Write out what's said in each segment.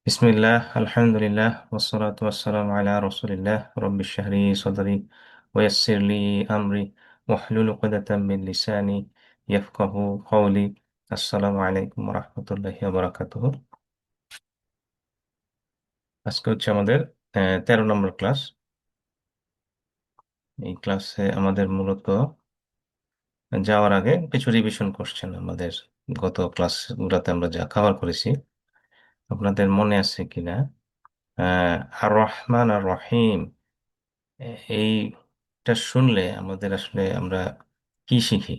বিসমিল্লাহ আলহামদুলিল্লাহ ওয়াসসালাতু ওয়াসসালামু আলা রাসূলিল্লাহ রাব্বিশ ইশরাহ লি সাদরি ওয়া ইয়াসসির লি আমরি ওয়াহলুল উকদাতাম মিন লিসানি ইয়াফকাহু কওলি। আসসালামু আলাইকুম ওয়া রাহমাতুল্লাহি ওয়া বারাকাতুহু। আজকে হচ্ছে আমাদের 13 নম্বর ক্লাস। এই ক্লাসে আমাদের মূলত যাওয়ার আগে কিছু রিভিশন কোশ্চেন আমাদের গত ক্লাসগুলোতে আমরা যা কভার করেছি আপনাদের মনে আছে কিনা। আর রহমান আর রহিম, এইটা শুনলে আমাদের আসলে আমরা কি শিখি?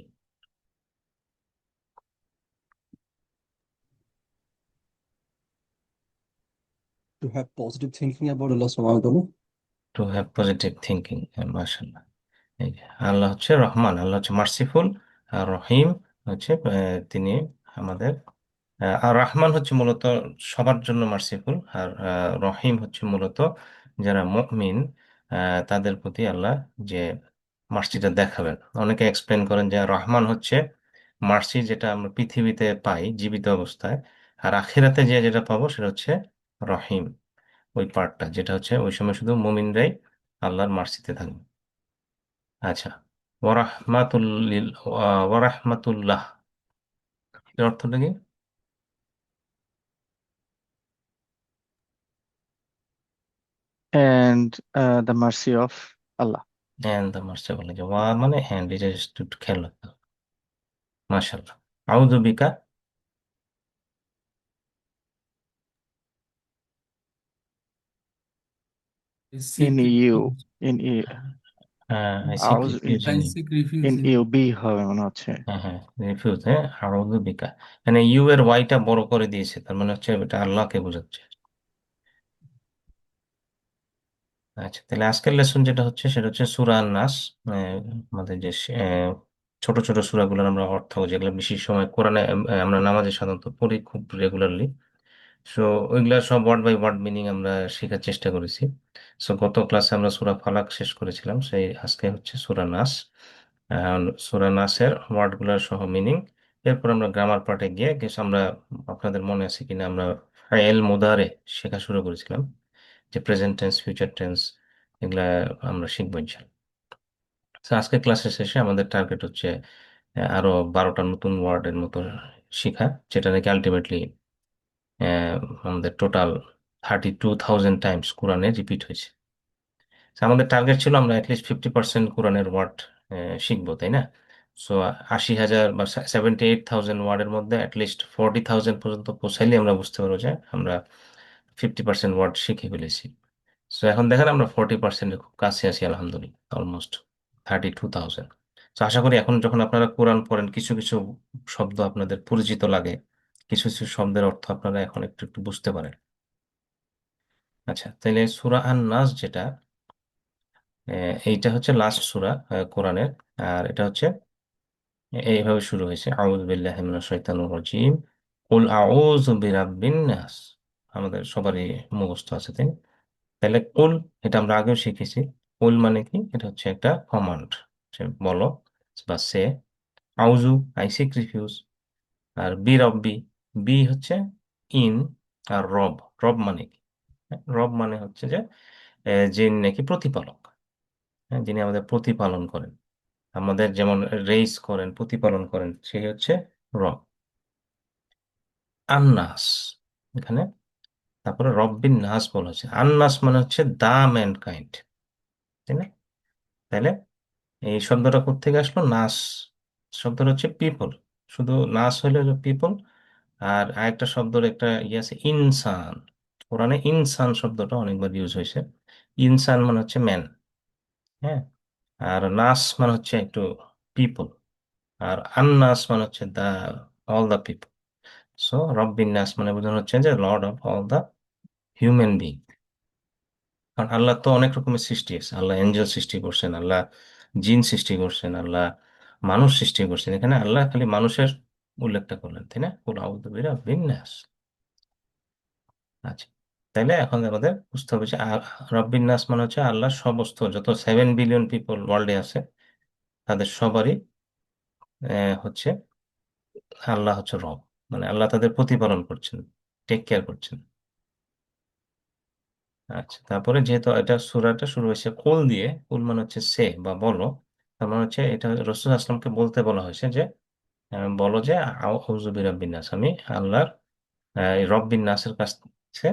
To have positive thinking about Allah subhanahu wa ta'ala. To have positive thinking. মাশাআল্লাহ। এই যে আল্লাহ হচ্ছে রহমান, আল্লাহ হচ্ছে মার্সিফুল। আর রহিম হচ্ছে তিনি আমাদের আর রহমান হচ্ছে মূলত সবার জন্য মার্সিফুল। আর রহিম হচ্ছে মূলত যারা মুমিন, তাদের প্রতি আল্লাহ যে মার্সিটা দেখাবেন। অনেকে এক্সপ্লেন করেন যে রহমান হচ্ছে মার্সি যেটা আমরা পৃথিবীতে পাই জীবিত অবস্থায়, আর আখিরাতে যে যেটা পাবো সেটা হচ্ছে রহিম। ওই পার্টটা যেটা হচ্ছে ওই সময় শুধু মুমিনরাই আল্লাহর মার্সিতে থাকবে। আচ্ছা, ওয়ারাহমাতুল্লিল ওয়ারাহমাতুল্লাহ এর অর্থটা কি? and the mercy of Allah. And the mercy বলে যে ওয়া মানে হ্যান্ড, এটা একটু খেয়াল রাখতে হবে। মাশাআল্লাহ। আউযু বিকা। I In seek you, refuge. in you, I seek আউজ refuge I in. seek refuge in in you you. be হবে মনে হচ্ছে। হ্যাঁ হ্যাঁ, রিফিউজ, হ্যাঁ আউযু বিকা। মানে ইউ এর ওয়াইটা বড় করে দিয়েছে, তার মানে হচ্ছে এটা আল্লাহকে বোঝাচ্ছে। আচ্ছা, তাহলে আজকের লেসন যেটা হচ্ছে সেটা হচ্ছে সূরা নাস। আমাদের যে ছোট ছোট সূরাগুলোর আমরা অর্থ, যেগুলো বেশি সময় কোরআনে আমরা নামাজে সাধারণত পড়ি খুব রেগুলারলি। সো ওইগুলা সব ওয়ার্ড বাই ওয়ার্ড মিনিং আমরা শেখার চেষ্টা করেছি। সো গত ক্লাসে আমরা সূরা ফালাক শেষ করেছিলাম, সেই আজকে হচ্ছে সূরা নাস। সূরা নাসের ওয়ার্ডগুলোর সহ মিনিং। এরপর আমরা গ্রামার পার্টে গিয়ে কিছু আমরা, আপনাদের মনে আছে কিনা, আমরা ফাইল মুদারে শেখা শুরু করেছিলাম, যে প্রেজেন্ট টেন্স, ফিউচার টেন্স, এগুলা আমরা শিখবো ইনশাল্লাহ। তো আজকে ক্লাসের শেষে আমাদের টার্গেট হচ্ছে আরো 12টা নতুন ওয়ার্ডের মতো শেখা, যেটা নাকি আলটিমেটলি আমাদের টোটাল 32,000 টাইমস কোরআনে রিপিট হয়েছে। So, আমাদের টার্গেট ছিল আমরা অ্যাটলিস্ট 50% কোরআনের ওয়ার্ড শিখবো, তাই না? সো 80,000 বা 78,000 ওয়ার্ডের মধ্যে অ্যাটলিস্ট 40,000 পর্যন্ত পৌঁছাইলে আমরা বুঝতে পারবো যে আমরা 50% ওয়ার্ড শিখে ফেলেছি। সো এখন দেখেন আমরা 40%-এর খুব কাছে আছি, আলহামদুলিল্লাহ, অলমোস্ট 32,000। তো আশা করি এখন যখন আপনারা কোরআন পড়েন কিছু কিছু শব্দ আপনাদের পরিচিত লাগে, কিছু কিছু শব্দের অর্থ আপনারা এখন একটু একটু বুঝতে পারেন। আচ্ছা, তাহলে সূরা আন নাস যেটা, এইটা হচ্ছে লাস্ট সূরা কোরআনের। আর এটা হচ্ছে এইভাবে শুরু হয়েছে, আউযু বিল্লাহি মিনাশ শাইতানির রাজীম, কুল আউযু বিরাব্বিন নাস। আমাদের সবারই মুখস্থ আছে, তাই না? তাহলে কুল, এটা আমরা আগেও শিখেছি। কুল মানে কি? এটা হচ্ছে একটা কমান্ড, বলো বা সে। আউযু, আই সিক রিফিউজ। আর বি রব্বি, বি হচ্ছে ইন। আর রব, রব মানে কি? রব মানে হচ্ছে যে যিনি নাকি প্রতিপালক, হ্যাঁ, যিনি আমাদের প্রতিপালন করেন, আমাদের যেমন রেইস করেন, প্রতিপালন করেন, সেই হচ্ছে রব। আন্নাস এখানে, তারপরে রব্বিন নাস বলা হচ্ছে। আন্নাস মানে হচ্ছে দা ম্যানকাইন্ড, তাই না? তাহলে এই শব্দটা কোত্থেকে আসলো? নাস শব্দটা হচ্ছে পিপল। শুধু নাস হলে পিপল। আর আরেকটা শব্দের একটা ইয়ে আছে, ইনসান। কোরআনে ইনসান শব্দটা অনেকবার ইউজ হয়েছে। ইনসান মানে হচ্ছে ম্যান, হ্যাঁ। আর নাস মানে হচ্ছে একটু পিপল। আর আন্নাস মানে হচ্ছে the, all the people. So রব্বিন নাস মানে বোঝানো হচ্ছে যে lord of all the human being. কারণ আল্লাহ তো অনেক রকমের সৃষ্টি আছে, আল্লাহ এঞ্জেল সৃষ্টি করছেন, আল্লাহ জিন সৃষ্টি করছেন, আল্লাহ মানুষ সৃষ্টি করছেন। এখানে আল্লাহ খালি মানুষের উল্লেখটা করলেন, তাই না? কুল আউযু বিরাব্বিন নাস। আচ্ছা, তাইলে এখন আমাদের বুঝতে হবে যে রব্বিন নাস মানে হচ্ছে আল্লাহ সমস্ত যত 7 বিলিয়ন পিপল ওয়ার্ল্ডে আছে তাদের সবারই হচ্ছে আল্লাহ হচ্ছে রব। মানে আল্লাহ তাদের প্রতিপালন করছেন, টেক কেয়ার করছেন। আচ্ছা, তারপরে যেহেতু এটা সূরাটা শুরু হয়েছে কুল দিয়ে, কুল মানে হচ্ছে সে বা বলো, তার মানে হচ্ছে এটা রাসূল আসলামকে বলতে বলা হয়েছে যে বলো যে আউযু বিরাব্বিন নাস, আমি আল্লাহর এই রব্বিন নাসের কাছ থেকে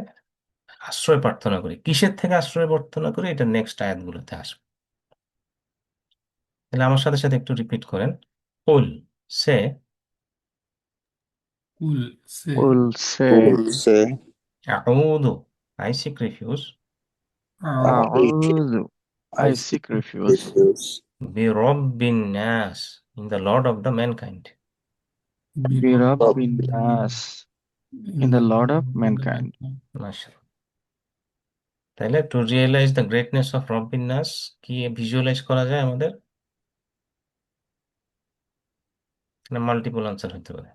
আশ্রয় প্রার্থনা করি। কিসের থেকে আশ্রয় প্রার্থনা করি, এটা নেক্সট আয়াতগুলোতে আসবে। তাহলে আমার সাথে সাথে একটু রিপিট করেন। কুল, সে, কুল সে উলসে Pulse আউযু, আই সিক রিফিউজ, আউযু I I seek seek refuge refuge বিরব্বিন নাস, in the Lord of the mankind. of Birabbin বিরব্বিন nas in in the the Lord Lord of of the mankind. mankind. মাশাআল্লাহ। তাহলে to realise the greatness of রব্বিন নাস, কি visualise করা যায় আমাদের? Multiple answer হতে পারে।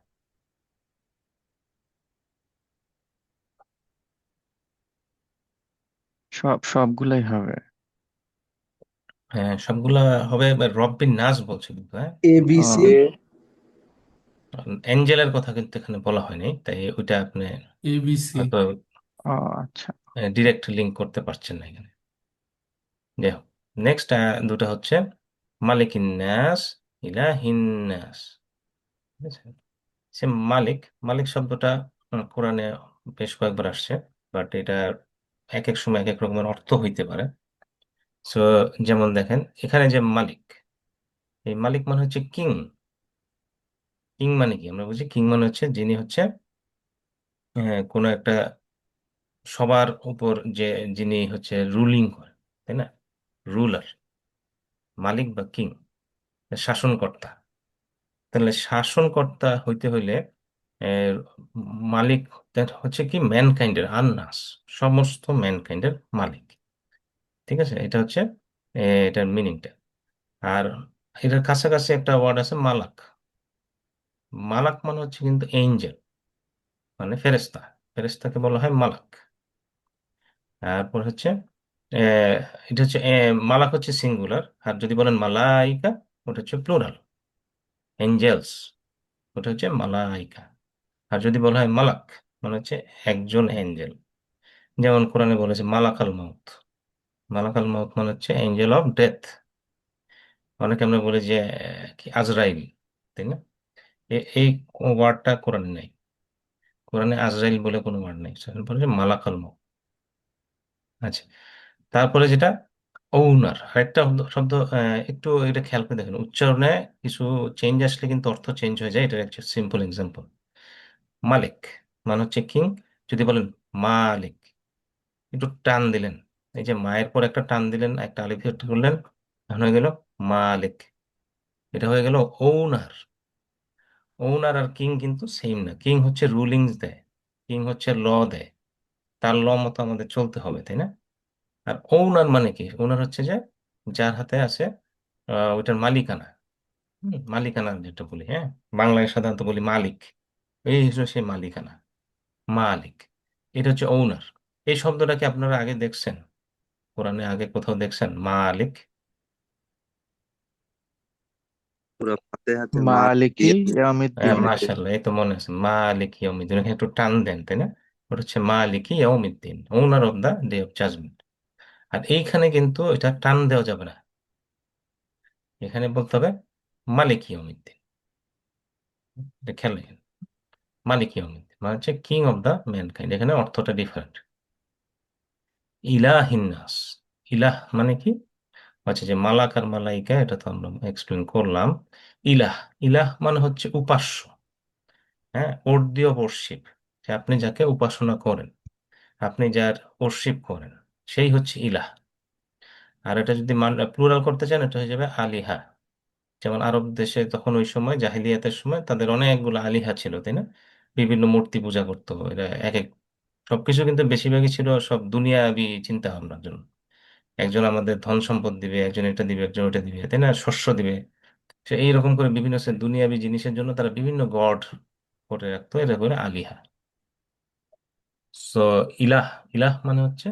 সবগুলাই হবে। হ্যাঁ, সবগুলা হবে। রব্বিন নাস বলছে কিন্তু, হ্যাঁ, ABC ও অ্যাঞ্জেলের কথা কিন্তু এখানে বলা হয়নি, তাই ওইটা আপনি ABC. হয়তো ও আচ্ছা। ডিরেক্ট লিংক করতে পারছেন না এখানে। যাই হোক, নেক্সট দুটো হচ্ছে মালিকিন নাস, ইলাহিন নাস। ঠিক আছে, সে মালিক, মালিক শব্দটা কোরআনে বেশ কয়েকবার আসছে, বাট এটা এক এক সময় এক এক রকমের অর্থ হইতে পারে। সো যেমন দেখেন এখানে যে মালিক, এই মালিক মানে হচ্ছে কিং। কিং মানে কি আমরা বুঝি? কিং মানে হচ্ছে যিনি হচ্ছে কোনো একটা সবার উপর যে, যিনি হচ্ছে রুলিং করেন, তাই না? রুলার, মালিক বা কিং, শাসনকর্তা। তাহলে শাসনকর্তা হইতে হইলে আহ, মালিক হচ্ছে কি ম্যানকাইন্ডের, আন্নাস, সমস্ত ম্যানকাইন্ডের মালিক। ঠিক আছে, এটা হচ্ছে এটার মিনিংটা। আর এটার কাছাকাছি একটা ওয়ার্ড আছে মালাক। মালাক মানে হচ্ছে কিন্তু এঞ্জেল, মানে ফেরেশতা। ফেরেশতাকে বলা হয় মালাক। তারপর হচ্ছে আহ, এটা হচ্ছে মালাক হচ্ছে সিঙ্গুলার, আর যদি বলেন মালাইকা, ওটা হচ্ছে প্লুরাল, এঞ্জেলস, ওটা হচ্ছে মালাইকা। আর যদি বলা হয় মালাক, মানে হচ্ছে একজন এঞ্জেল। যেমন কোরআনে বলেছে মালাকাল মাউত, মালাকাল মাউত মানে হচ্ছে এঞ্জেল অফ ডেথ। অনেকে আমরা বলি যে কি আজরাইল, তাই না? এই ওয়ার্ডটা কোরআনে নাই। কোরআনে আজরাইল বলে কোনো ওয়ার্ড নেই, সেখানে বলে যে মালাকাল মাউত। আচ্ছা, তারপরে যেটা ওনার, আরেকটা শব্দ একটু এটা খেয়াল করে দেখেন, উচ্চারণে কিছু চেঞ্জ আসলে কিন্তু অর্থ চেঞ্জ হয়ে যায়। এটার একটা সিম্পল এক্সাম্পল, মালিক মানে হচ্ছে কিং। যদি বলেন মালিক, একটু টান দিলেন, এই যে মায়ের পর একটা টান দিলেন, একটা আলিফ করলেন, এখন হয়ে গেল মালিক। এটা হয়ে গেল ওনার। ওনার আর কিং কিন্তু সেম না। কিং হচ্ছে রুলিংস দেয়, কিং হচ্ছে ল দেয়, তার ল মতো আমাদের চলতে হবে, তাই না? আর ওনার মানে কি? ওনার হচ্ছে যে যার হাতে আছে ওইটার মালিকানা। মালিকানা যেটা বলি, হ্যাঁ, বাংলায় সাধারণত বলি মালিক, এই হচ্ছে সেই মালিকানা, মালিক। এটা হচ্ছে ওনার। এই শব্দটা কি আপনারা আগে দেখছেন? কোরআনে আগে কোথাও দেখছেন মালিক? পুরো ফাতিহাতে মা মালিকি দিয়ে ইয়াউমিদ্দিন। মাশাআল্লাহ, এই তো মনে আছে, মালিক ইয়াউমিদ্দিন, এখানে একটু টান দেন, তাই না? ওটা হচ্ছে মালিক ইয়াউমিদ্দিন, owner of the day of judgement. আর এইখানে কিন্তু এটা টান দেওয়া যাবে না, এখানে বলতে হবে মালিক ইয়াউমিদ্দিন। এটা খেয়াল রাখেন, মালিক ইয়াউমিদ্দিন মানে হচ্ছে কিং অফ দা ম্যানকাইন্ড, এখানে অর্থটা ডিফারেন্ট। ইলাহিন্নাস, ইলাহ মানে কি? আচ্ছা, যে মালাক আর মালাইকা এটা তো আমরা এক্সপ্লেন করলাম। ইলাহ, ইলাহ মানে হচ্ছে উপাস্য, হ্যাঁ, ওর্দি অফ ওরশিপ, যে আপনি যাকে উপাসনা করেন, আপনি যার ওরশিপ করেন, সেই হচ্ছে ইলাহ। আর এটা যদি প্লুরাল করতে চান, এটা হয়ে যাবে আলিহা। যেমন আরব দেশে তখন ওই সময় জাহিলিয়াতের সময় তাদের অনেকগুলো আলিহা ছিল, তাই না? বিভিন্ন মূর্তি পূজা করতো এরা, এক এক, সবকিছু কিন্তু বেশিরভাগই ছিল সব দুনিয়াবি চিন্তা ভাবনার জন্য। একজন আমাদের ধন সম্পদ দিবে, একজন এটা দিবে, একজন ওটা দিবে, তাই না, শস্য দিবে। সে এইরকম করে বিভিন্ন সে দুনিয়াবি জিনিসের জন্য তারা বিভিন্ন গড করে রাখতো, এটা করে আলিহা। সো ইলাহ, ইলাহ মানে হচ্ছে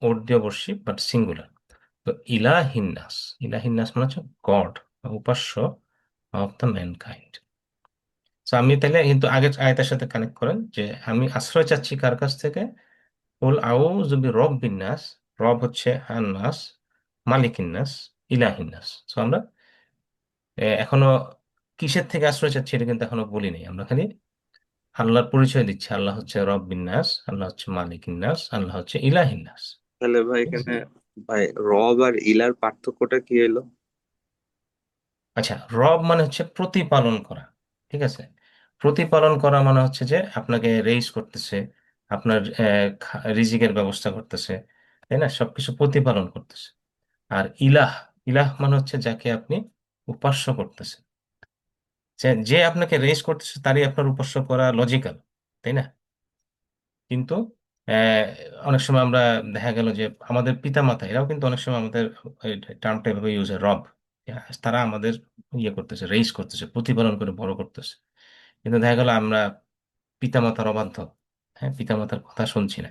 ওর্দি অবশ্যই বাট সিঙ্গুলার। তো ইলাহিন্নাস, ইলাহিন্নাস মানে হচ্ছে গড, উপাস্য অফ দ্য ম্যানকাইন্ড। তো আমি তাহলে কিন্তু আগের আয়াতের সাথে কানেক্ট করেন যে আমি আশ্রয় চাচ্ছি কার কাছ থেকে? কুল আউযু বিরাব্বিন নাস, রব হচ্ছে আন-নাস, মালিকিন নাস, ইলাহিন নাস। তো আমরা এখনো কিসের থেকে আশ্রয় চাচ্ছি এটা কিন্তু এখনো বলি নাই, আমরা খালি আল্লাহর পরিচয় দিচ্ছি। আল্লাহ হচ্ছে রব্বিন নাস, আল্লাহ হচ্ছে মালিকিন নাস, আল্লাহ হচ্ছে ইলাহিন নাস। তাহলে ভাই ঠিক আছে? এখানে, ভাই রব আর ইলার পার্থক্যটা কি হলো? আচ্ছা, রব মানে হচ্ছে প্রতিপালন করা। ঠিক আছে? প্রতিপালন করা মানে হচ্ছে যে আপনাকে রেইজ করতেছে, আপনার রিজিকের ব্যবস্থা করতেছে, তাই না? সবকিছু প্রতিপালন করতেছে। আর ইলাহ, ইলাহ মানে হচ্ছে যাকে আপনি উপাস্য করতেছেন। যে যে আপনাকে রেইজ করতেছে তারই আপনার উপাস্য করা লজিক্যাল, তাই না? কিন্তু আহ, অনেক সময় আমরা দেখা গেল যে আমাদের পিতামাতা এরাও কিন্তু অনেক সময় আমাদের টার্মটা এভাবে ইউজ হয়, রব। তারা আমাদের ইয়ে করতেছে, রেইজ করতেছে, প্রতিপালন করে বড় করতেছে। কিন্তু দেখা গেল আমরা পিতামাতার অবাধ্য, হ্যাঁ, পিতামাতার কথা শুনছি না,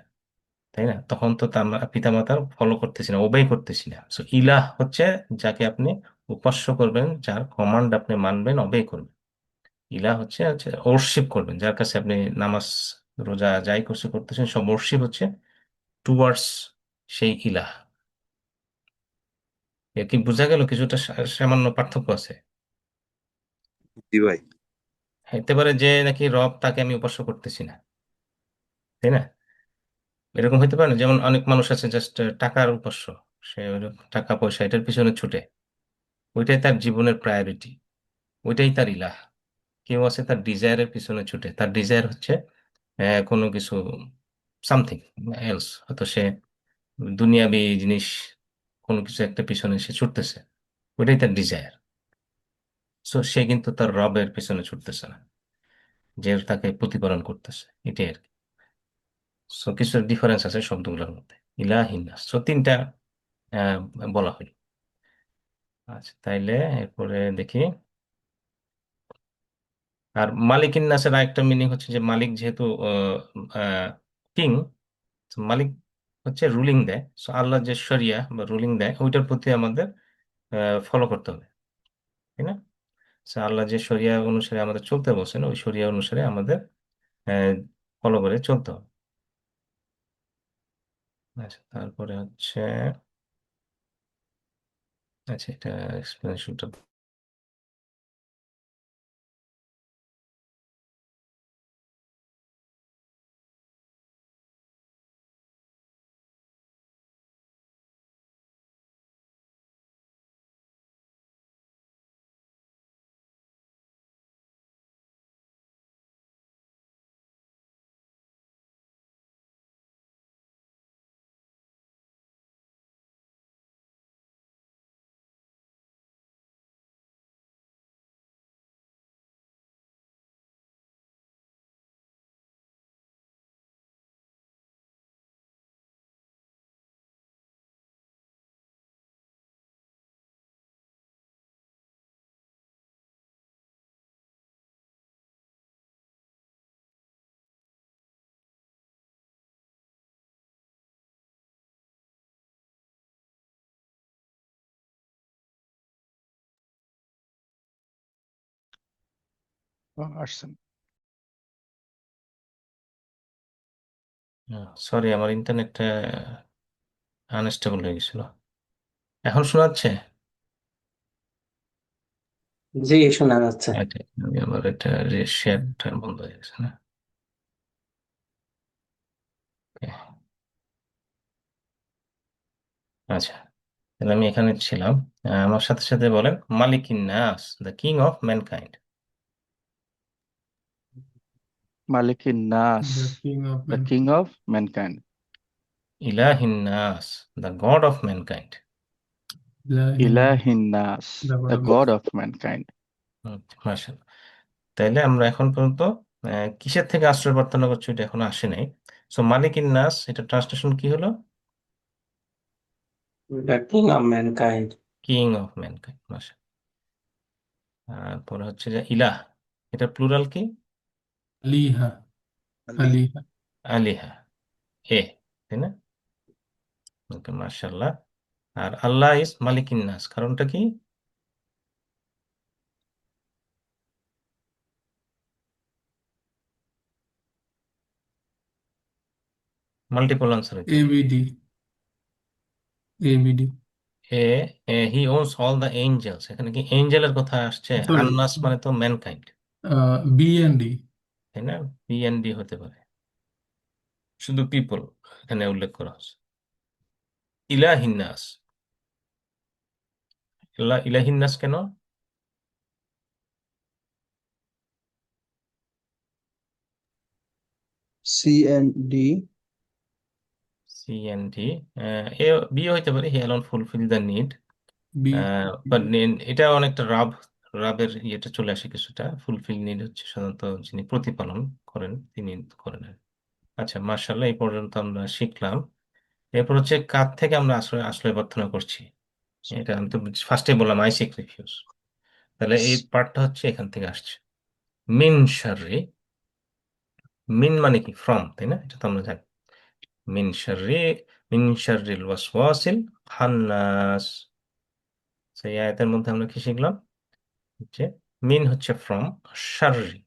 তাই না? তখন তো আমরা পিতামাতার ফলো করতেছি না, ওবেই করতেছি না। সো ইলাহ হচ্ছে যাকে আপনি উপাস্য করবেন, যার কমান্ড আপনি মানবেন, অবেই করবেন। ইলাহ হচ্ছে হচ্ছে ওরশিপ করবেন, যার কাছে আপনি নামাজ রোজা যাই কিছু করতেছেন সব ওরশিপ হচ্ছে টুয়ার্ডস সেই ইলাহ। এর কি বোঝা গেল? কিছুটা সামান্য পার্থক্য আছে। জি ভাই। হতে পারে যে নাকি রব, তাকে আমি উপাস্য করতেছি না, তাই না? এরকম হতে পারে না? যেমন অনেক মানুষ আছে জাস্ট টাকার উপাস্য, সে ওই যে টাকা পয়সা এটার পিছনে ছুটে, ওইটাই তার জীবনের প্রায়োরিটি, ওইটাই তার ইলাহ। কেউ আছে তার ডিজায়ারের পিছনে ছুটে, তার ডিজায়ার হচ্ছে কোনো কিছু, সামথিং এলস, হয়তো সে দুনিয়াবি জিনিস, কোনো কিছু একটা পিছনে সে ছুটতেছে, ওইটাই তার ডিজায়ার। সো সে কিন্তু তার রবের পিছনে ছুটতেছে না, যে তাকে প্রতিপালন করতেছে, এটাই আর কি। সো কিছু ডিফারেন্স আছে শব্দগুলোর মধ্যে, ইলাহিন্নাস। সো তিনটা আহ, বলা হলো। আচ্ছা, তাইলে এরপরে দেখি। আর মালিকিন নাসের আরেকটা মিনিং হচ্ছে যে মালিক যেহেতু কিং, মালিক হচ্ছে রুলিং দেয়। সো আল্লাহ যে শরিয়া বা রুলিং দেয় ওইটার প্রতি আমাদের ফলো করতে হবে, তাই না? সো আল্লাহ যে শরিয়া অনুসারে আমাদের চলতে বলছেন, ওই শরিয়া অনুসারে আমাদের ফলো করে চলতে হবে। আচ্ছা, তারপরে হচ্ছে, আচ্ছা এটা এক্সপ্লেনেশনটা, আসছেন। সরি আমার ইন্টারনেটটা আনস্টেবল হয়ে গেছিল। এখন শোনা যাচ্ছে? জি, শোনা যাচ্ছে। আচ্ছা, আমি আবার এটা শেয়ারটা বন্ধ হয়ে গেছে না। Okay, আচ্ছা, তাহলে আমি এখানে ছিলাম। আমার সাথে সাথে বলেন, মালিকিন নাস, দ্য কিং অফ ম্যানকাইন্ড। মালিকিন নাস, The king of the king mankind. Of mankind. ইলাহিন নাস, the God of mankind. Ilahin, ইলাহিন নাস, the God the of God mankind. Of mankind. মাশাআল্লাহ। তাইলে আমরা এখন পর্যন্ত কিসের থেকে আশ্রয় প্রার্থনা করছি এটা এখনো আসে নাই। সো মালিকিন নাস, এটা ট্রান্সলেশন কি হলো? The king of mankind. King of mankind. মাশাআল্লাহ। তারপরে হচ্ছে যে ইলাহ, এটা প্লুরাল কি? Aliha, আলী। Aliha. আলিহা, এ, তাই না? ওকে, মাশাআল্লাহ। আর আল্লাহ ইজ মালিকিন নাস, কারণটা কি? মাল্টিপল আনসার হইতে পারে। ABD ABD এ he owns all the angels, এখানে কি এঞ্জেলের কথা আসছে? সরি আন্নাস মানে তো ম্যানকাইন্ড, BND তাই না? পিএনডি হতে পারে, শুধু পিপল এখানে উল্লেখ করা হচ্ছে। ইলাহিন্নাস, ইলাহিন্নাস কেন? CND সিএনডি, এ বি হইতে পারে, he alone fulfil the need. B but এটা অনেকটা রাবের ইয়েটা চলে আসে কিছুটা। ফুলফিল নিড হচ্ছে সাধারণত যিনি প্রতিপালন করেন তিনি করেন। আচ্ছা, মার্শাল্লাহ, এই পর্যন্ত আমরা শিখলাম। এরপর হচ্ছে কার থেকে আমরা আশ্রয় আশ্রয় প্রার্থনা করছি। এটা আমি তো ফার্স্টে বললাম আই সিক রিফিউজ, তাহলে এই পার্টটা হচ্ছে এখান থেকে আসছে। মিন শাররি, মিন মানে কি? ফ্রম, তাই না? এটা তো আমরা জানি। মিন শাররি, মিন শাররিল ওয়াসওয়াসিল খান্নাস। সেই আয়াতের মধ্যে আমরা কি শিখলাম? যে মিন হচ্ছে ফ্রম, শাররি,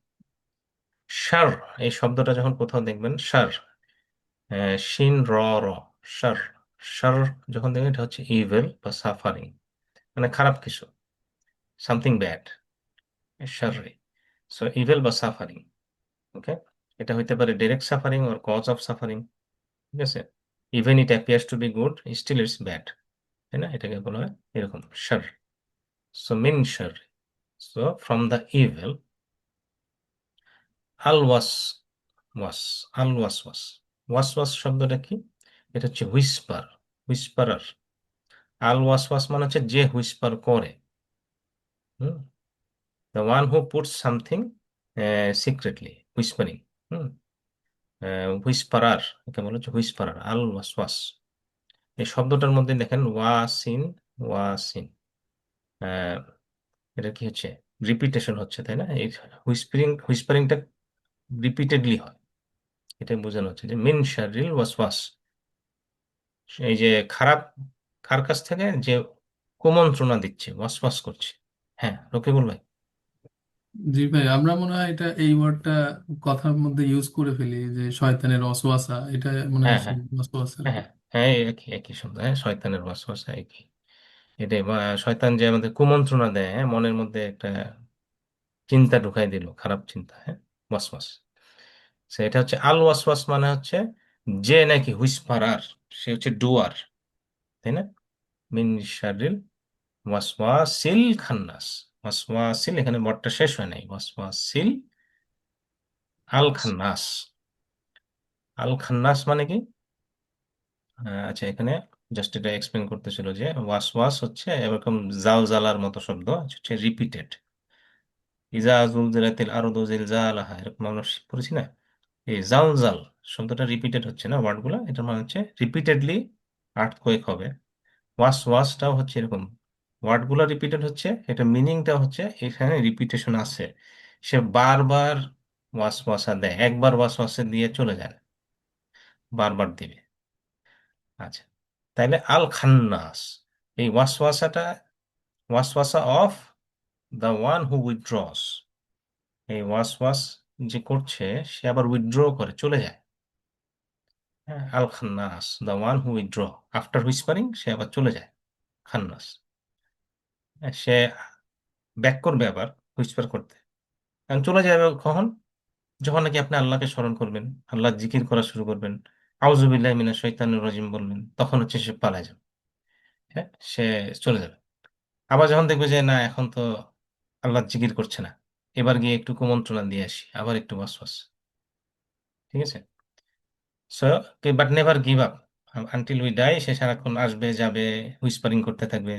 শার, এই শব্দটা যখন কোথাও দেখবেন শার, শিন র র, শার, শার যখন দেখবেন এটা হচ্ছে ইভিল বা সাফারিং, মানে খারাপ কিছু, সামথিং ব্যাড, শাররি। সো ইভিল বা সাফারিং, ওকে? এটা হইতে পারে direct suffering or cause of suffering, ঠিক আছে? Even it appears to be good, still it's bad, তাই না? এটাকে বলা হয় এরকম শার। সো মিন শার, সো ফ্রম দ্য ইভিল। আল ওয়াস, ওয়াস, আল ওয়াস ওয়াস, ওয়াস ওয়াস শব্দটা কি? এটা হচ্ছে হুইসপার, হুইসপারার। আল ওয়াস ওয়াস মানে হচ্ছে যে হুইসপার করে, hmm, the one who puts something secretly, whispering, hmm, whisperer, একে বলা হচ্ছে হুইসপারার, আল ওয়াস ওয়াস। এই শব্দটার মধ্যে দেখেন ওয়াসিন, ওয়াসিন, আহ, এটা কি হচ্ছে? রিপিটেশন হচ্ছে, তাই না? এই হুইসপারিংটা রিপিটেডলি হয়, এটা বোঝানো হচ্ছে যে মিন শাররিল ওয়াসওয়াস, এই যে খারাপ, কার কাছ থেকে? যে কুমন্ত্রণা দিচ্ছে, ওয়াসওয়াস করছে। হ্যাঁ, রকিবুল ভাই। জি ভাই, আমরা মনে হয় এটা এই ওয়ার্ডটা কথার মধ্যে ইউজ করে ফেলি যে শয়তানের ওয়াসওয়াসা, এটা মনে হয় হ্যাঁ, হ্যাঁ, সেই ওয়াসওয়াসা আর হ্যাঁ, কি। হ্যাঁ, হ্যাঁ, এই একই একই শব্দ, হ্যাঁ, শয়তানের ওয়াসওয়াস একই। এটাই শয়তান যে আমাদের কুমন্ত্রণা দেয়, হ্যাঁ, মনের মধ্যে একটা চিন্তা ঢুকাই দিল, খারাপ চিন্তা, হ্যাঁ, ওয়াসওয়াস। সেটা হচ্ছে আল ওয়াসওয়াস মানে হচ্ছে যে নাকি হুইসপারার, সে হচ্ছে ডুয়ার, তাই না? মিন শাররিল ওয়াসওয়াসিল খান্নাস, ওয়াসওয়াসিল, এখানে বটটা শেষ হয় নাই, ওয়াসওয়াসিল আল খান্নাস। আল খান্নাস মানে কি? আচ্ছা, এখানে জাস্ট এটা এক্সপ্লেন করতেছিল যে ওয়াসওয়াস হচ্ছে এরকম জালজালার মতো শব্দ, হচ্ছে রিপিটেড। ইজা জুলজিলাতিল আরদু জিলজালাহা, এরকম আমরা পড়েছি না? এই জালজাল শব্দটা রিপিটেড হচ্ছে না, ওয়ার্ডগুলো, এটা মানে হচ্ছে রিপিটেডলি আর্থকোয়েক হবে। ওয়াসটাও হচ্ছে এরকম, ওয়ার্ডগুলো রিপিটেড হচ্ছে, এটা মিনিংটা হচ্ছে এখানে রিপিটেশন আছে। সে বারবার ওয়াসওয়াসা দেয়, একবার ওয়াসওয়াসা দিয়ে চলে যায় না, বারবার দিবে। আচ্ছা, তাইলে আল খান্নাস, এই ওয়াসওয়াসাটা, ওয়াসওয়াসা of the one who withdraws, এই ওয়াসওয়াস যে করছে সে আবার উইথড্র করে চলে যায়। হ্যাঁ, আল খান্নাস, the one who withdraw, after whispering সে আবার চলে যায়, খান্নাস। হ্যাঁ, সে ব্যাক করবে আবার হুইসপার করতে, কারণ চলে যাবে কখন? যখন নাকি আপনি আল্লাহকে স্মরণ করবেন, আল্লাহ জিকির করা শুরু করবেন, আউযুবিল্লাহি মিনাশ শাইতানির রাজিম বলবেন, তখন হচ্ছে সে পালায় যাবে, হ্যাঁ, সে চলে যাবে। আবার যখন দেখবে যে না, এখন তো আল্লাহ জিকির করছে না, এবার গিয়ে একটু কুমন্ত্রণা দিয়ে আসি, আবার একটু ওয়াসওয়াস, ঠিক আছে? So, but never give up until we die, সে সারাক্ষণ আসবে যাবে, হুইসপারিং করতে থাকবে।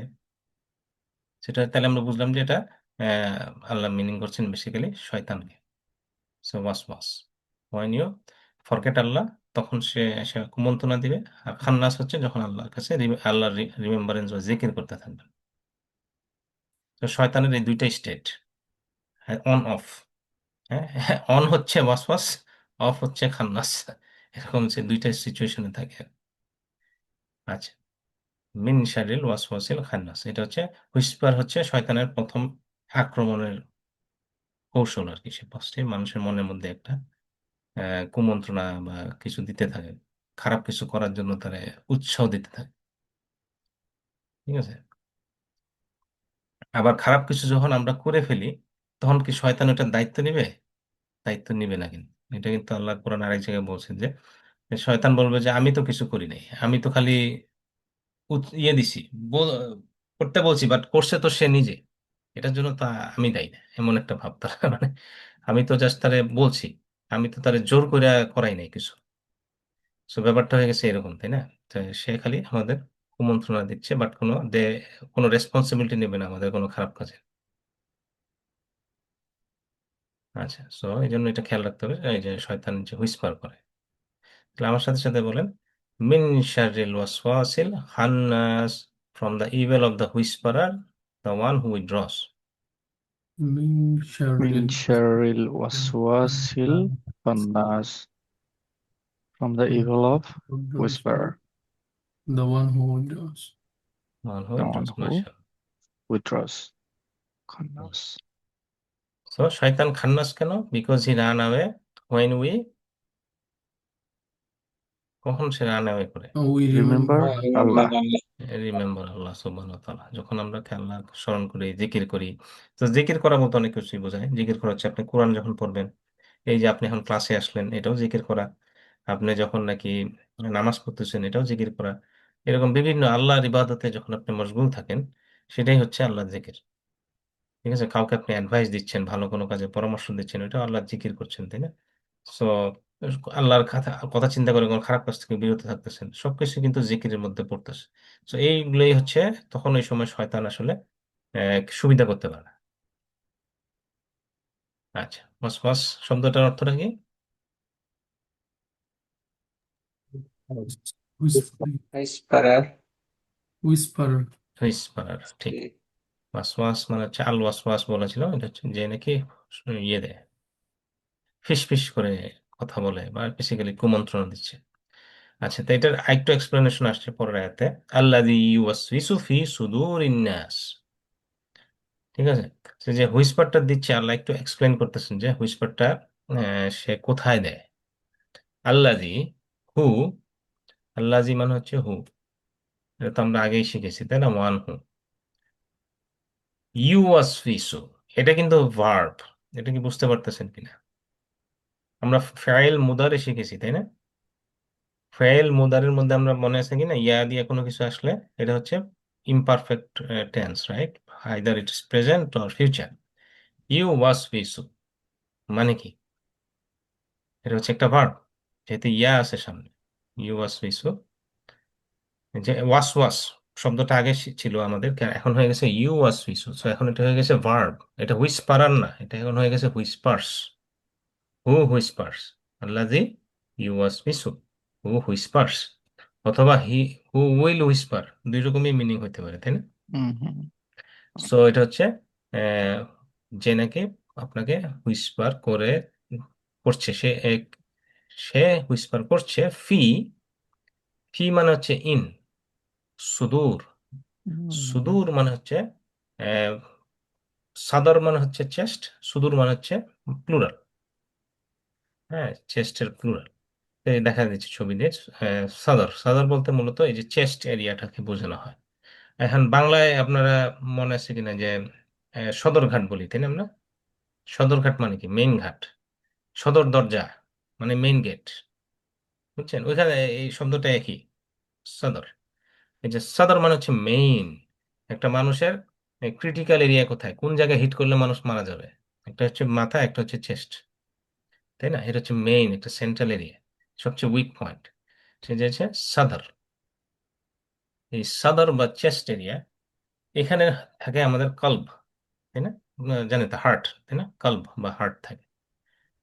সেটা তাহলে আমরা বুঝলাম যে এটা আল্লাহ মিনিং করছেন বেসিক্যালি শয়তানকে। সো ওয়াসওয়াস, হোয়েন ইউ ফরগেট আল্লাহ, তখন সে এসে কুমন্ত্রণা দিবে। আর খান্নাস হচ্ছে যখন আল্লাহর কাছে আল্লাহর রিমেম্বারেন্স বা জিকির করতে থাকবেন। তো শয়তানের এই দুইটা স্টেট, হ্যাঁ, অন অফ, হ্যাঁ, অন হচ্ছে ওয়াসওয়াস, অফ হচ্ছে খান্নাস, এরকম হচ্ছে দুইটা সিচুয়েশনে থাকে। আচ্ছা, মিন শারিল ওয়াসওয়াসিল খান্নাস, এটা হচ্ছে হুইসপার, হচ্ছে শয়তানের প্রথম আক্রমণের কৌশল আর কি। সে ফার্স্টে মানুষের মনের মধ্যে একটা কুমন্ত্রণা বা কিছু দিতে থাকে, খারাপ কিছু করার জন্য তারা উৎসাহ দিতে থাকে। ঠিক আছে। আবার খারাপ কিছু যখন আমরা করে ফেলি, তখন কি শয়তান ওটার দায়িত্ব নিবে? দায়িত্ব নিবে না কিন্তু। এটা কিন্তু আল্লাহ কোরআন আরেক জায়গায় বলছেন যে শয়তান বলবে যে আমি তো কিছু করি নাই, আমি তো খালি ইয়ে দিছি, বল- করতে বলছি, বাট করছে তো সে নিজে, এটার জন্য তো আমি দায়ী না, এমন একটা ভাব তারা মানে আমি তো জাস্ট তারে বলছি, আমি তো তারে জোর করে করাই নাই কিছু। সো ব্যাপারটা হয়ে গেছে এরকম, তাই না? তো সে খালি আমাদের কুমন্ত্রণা দিচ্ছে, বাট কোনো রেসপন্সিবিলিটি নেবে না আমাদের কোনো খারাপ কাজে। আচ্ছা, সো এই জন্য এটা খেয়াল রাখতে হবে, এই যে শয়তান যে হুইসপার করে। তাহলে আমার সাথে সাথে বলেন, মিন শাররিল ওয়াসওয়াসিল খান্নাস, from the evil of the whisperer, the one who withdraws. মিন মিন শাররিল শাররিল ওয়াসওয়াসিল খান্নাস, from the evil of whisperer, the one who does. One who the one withdraws, who মাশাআল্লাহ। withdraws. Khannas. সো শয়তান খান্নাস কেন? Because he ran away when we, কখন সে রান অ্যাওয়ে করে? We remember Remember Allah. Remember Allah সুবহানাহু ওয়া তাআলা, যখন আমরা আল্লাহ স্মরণ করি, জিকির করি। তো জিকির করা বলতে অনেক কিছুই বোঝায়। জিকির করা হচ্ছে আপনি কোরআন যখন পড়বেন, এই যে আপনি এখন ক্লাসে আসলেন, এটাও জিকির করা। আপনি যখন নাকি নামাজ পড়তেছেন, এটাও জিকির করা। এরকম বিভিন্ন আল্লাহর ইবাদতে যখন আপনি মশগুল থাকেন, সেটাই হচ্ছে আল্লাহর জিকির। ঠিক আছে। কাউকে আপনি অ্যাডভাইস দিচ্ছেন, ভালো কোনো কাজে পরামর্শ দিচ্ছেন, ওটাও আল্লাহর জিকির করছেন, তাই না? সো আল্লাহর কথা কথা চিন্তা করে কোনো খারাপ কাজ থেকে বিরত থাকতেছেন, সবকিছু কিন্তু জিকিরের মধ্যে পড়তেছে। তো এইগুলোই হচ্ছে, তখন ওই সময় শয়তান আসলে সুবিধা করতে পারে না। আচ্ছা, ওয়াসওয়াস শব্দটার অর্থটা কি? Whisperer. whisperer. হুইসপারার, ঠিক। ওয়াসওয়াস মানে হচ্ছে আল ওয়াসওয়াস বলেছিল, এটা হচ্ছে যে নাকি ইয়ে দেয়, ফিস ফিস করে কথা বলে বা বেসিক্যালি কুমন্ত্রণা দিচ্ছে। আচ্ছা, তো এটার আরেকটু এক্সপ্লেনেশন আসছে পরের আয়াতে, আল্লাযী ইউওয়াসউইসু ফি সুদুরিন নাস। ঠিক আছে। তো যে হুইসপারটা দিচ্ছে, আল্লাহ একটু এক্সপ্লেন করতেছেন যে হুইসপারটা সে কোথায় দেয়। আল্লাযী, হু, আল্লাযী মানে হচ্ছে হু, এটা তো আমরা আগেই শিখেছি, তাই না? One who. ইউওয়াসউইসু, এটা কিন্তু ভার্ব। এটা কি বুঝতে পারতেছেন কিনা? আমরা ফাইল মুদারে শিখেছি, তাই না? ফাইল মুদারের মধ্যে আমরা মনে আছে কিনা, ইয়া দিয়ে কোনো কিছু আসলে এটা হচ্ছে imperfect tense, right? Either it is present or future. ইউ ওয়াস উইসু মানে কি? এটা হচ্ছে একটা ভার্ব, যেহেতু ইয়া আছে সামনে। ইউ ওয়াস উইসু, যে ওয়াস ওয়াস শব্দটা আগে ছিল আমাদের, এখন হয়ে গেছে ইউ ওয়াস উইসু। সো এখন এটা হয়ে গেছে ভার্ব। এটা হুইসপারার না, এটা এখন হয়ে গেছে হুইসপার্স। হু হুইসপার্স, আল্লাযী ইউ ওয়াস উইসু, হু হুইসপার্স, অথবা হু উইল হুইসপার, দুই রকমই মিনিং হতে পারে, তাই না? Mm-hmm. সো এটা হচ্ছে আহ, যে নাকি আপনাকে হুইসপার করে করছে, সে হুইসপার করছে। ফি, ফি মানে হচ্ছে ইন, সুদূর। Mm-hmm. সুদূর মানে হচ্ছে আহ, সাদর মানে হচ্ছে চেস্ট, সুদূর মানে হচ্ছে প্লুরাল। হ্যাঁ, চেস্টের প্লুরাল। দেখা দিচ্ছে ছবি দিয়ে। সাদর, সাদর বলতে মূলত এই যে চেস্ট এরিয়াটাকে বোঝানো হয়। এখন বাংলায় আপনারা মনে আছে কিনা যে সদরঘাট বলি, তাই না আমরা? সদরঘাট মানে কি? মেইন ঘাট। সদর দরজা মানে মেইন গেট, বুঝছেন? ওইখানে এই শব্দটা একই, সদর। এই যে সদর মানে হচ্ছে মেইন। একটা মানুষের ক্রিটিক্যাল এরিয়া কোথায়, কোন জায়গায় হিট করলে মানুষ মারা যাবে, একটা হচ্ছে মাথা, একটা হচ্ছে চেস্ট, তাই না? এটা হচ্ছে মেইন, একটা সেন্ট্রাল এরিয়া, সবচেয়ে উইক পয়েন্ট, সেটা হচ্ছে সদর। এই সদর বা চেস্ট এরিয়া, এখানে থাকে আমাদের কল্ব, তাই না? জানি তো, হার্ট, তাই না? কল্ব বা হার্ট থাকে।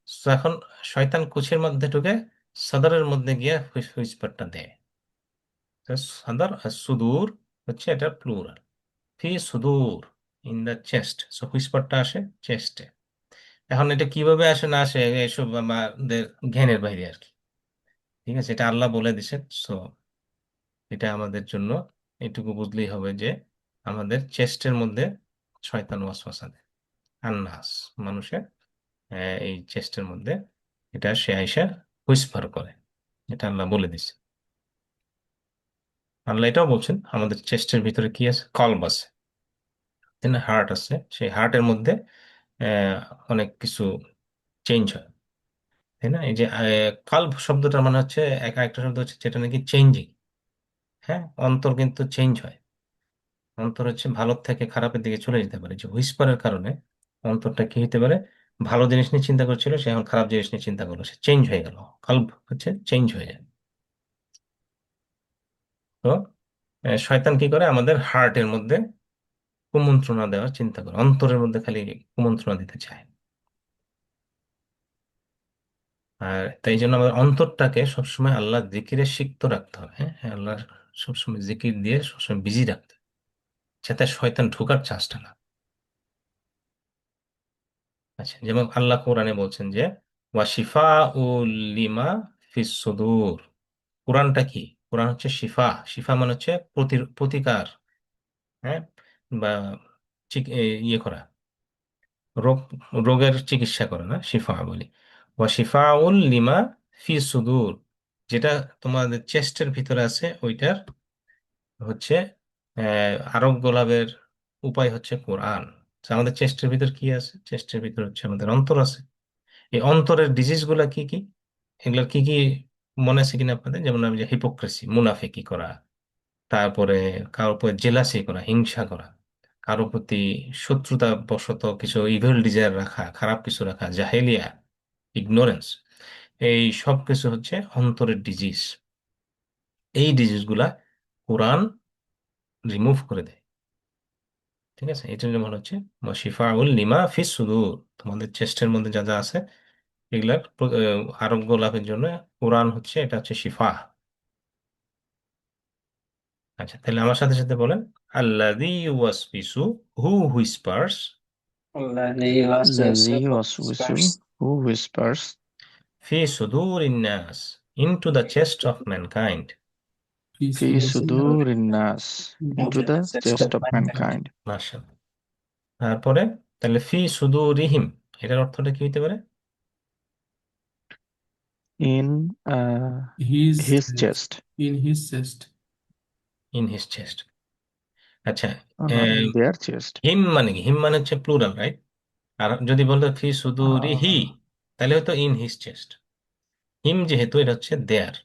তো এখন শয়তান কুচির মধ্যে ঢুকে সদরের মধ্যে গিয়ে হুইসপারটা দেয়। তো সদর আর সুদূর হচ্ছে এটা প্লুরাল। ফি সুদূর, ইন দ্য চেস্ট। সো হুইসপারটা আসে চেস্টে। এখন এটা কিভাবে আসে না আসে, এসব আমাদের জ্ঞানের বাইরে আর কি। ঠিক আছে, এটা আল্লাহ বলে দিছেন। সো এটা আমাদের জন্য এটুকু বুঝলেই হবে যে আমাদের চেস্টের মধ্যে শয়তান ওয়াসওয়াসা দেয়। আন্নাস, মানুষের এই চেস্টের মধ্যে এটা সে আইসা হুইসপার করে, এটা আল্লাহ বলে দিছে। আল্লাহ এটাও বলছেন আমাদের চেস্টের ভিতরে কি আছে, কলব আছে, তাই না, হার্ট আছে, সেই হার্টের মধ্যে আহ, অনেক কিছু চেঞ্জ হয়, তাই না। এই যে কাল্ব শব্দটা মানে হচ্ছে একটা শব্দ হচ্ছে যেটা নাকি চেঞ্জিং। হ্যাঁ, অন্তর কিন্তু চেঞ্জ হয়। অন্তর হচ্ছে ভালোর থেকে খারাপের দিকে চলে যেতে পারে, যে হুইসপারের কারণে অন্তরটা কি হতে পারে, ভালো জিনিস নিয়ে চিন্তা করছিল সে এখন খারাপ জিনিস নিয়ে চিন্তা করলো, সে চেঞ্জ হয়ে গেল, কাল্ব হচ্ছে চেঞ্জ হয়ে যায়। তো শয়তান কি করে, আমাদের হার্টের মধ্যে কুমন্ত্রণা দেওয়ার চিন্তা করে, অন্তরের মধ্যে খালি কুমন্ত্রণা দিতে চায়। আর তাই জন্য আমাদের অন্তরটাকে সবসময় আল্লাহ জিকিরে সিক্ত রাখতে হবে। হ্যাঁ হ্যাঁ, আল্লাহ সবসময় জিকির দিয়ে সবসময় বিজি রাখতে হবে, যাতে শয়তান ঢোকার চান্সটা না। আচ্ছা, যেমন আল্লাহ কোরআনে বলছেন যে ওয়াশিফা উল লিমা ফিস সুদূর। কোরআনটা কি? কোরআন হচ্ছে শিফা। শিফা মানে হচ্ছে প্রতিকার। হ্যাঁ, বা ইয়ে করা, রোগ, রোগের চিকিৎসা করে না, শিফা বলি। শিফা উল লিমা ফি সুদূর, যেটা তোমাদের চেস্টের ভিতরে আছে ওইটার হচ্ছে আরোগ্য লাভের উপায় হচ্ছে কোরআন। তো আমাদের চেস্টের ভিতর কি আছে? চেস্টের ভিতর হচ্ছে আমাদের অন্তর আছে। এই অন্তরের ডিজিজ গুলা কি কি, এগুলার কি কি মনে আছে কিনা আপনাদের? যেমন আমি যে হিপোক্রেসি, মুনাফিকি করা, তারপরে কারোর উপর জেলাসি করা, হিংসা করা, কারোর প্রতি শত্রুতা বশত কিছু ইভিল ডিজায়ার রাখা, খারাপ কিছু রাখা, জাহেলিয়া, ইগনোরেন্স, এই সব কিছু হচ্ছে অন্তরের ডিজিজ। এই ডিজিজ গুলা কোরআন রিমুভ করে দেয়। ঠিক আছে, এটা যেমন হচ্ছে শিফাউল লিমা ফিস সুদূর, তোমাদের চেস্টের মধ্যে যা যা আছে এগুলার আরোগ্য লাভের জন্য কোরআন হচ্ছে, এটা হচ্ছে শিফা। আচ্ছা, তাহলে আমার সাথে সাথে বলেন, আল্লাযী ইউওয়াসবিসু, হু হুইসপার্স, الذي يوسوس الذي في يوسوس who whispers ফি সুদুরিন নাস, into the chest of mankind. في صدور الناس into the chest of mankind. mankind. মাশাআল্লাহ। তারপরে তাহলে ফি সুদুরিহিম, এটার অর্থটা কি হতে পারে? In His his chest. chest, In his chest. In his chest. আচ্ছা, in their chest. হিম মানে কি? হিম মানে হচ্ছে প্লুরাল, রাইট? আর যদি বলতো ফি সুদুরিহি, তাহলে হয়তো ইন হিজ চেস্ট। হিম যেহেতু, এটা হচ্ছে দেয়ার।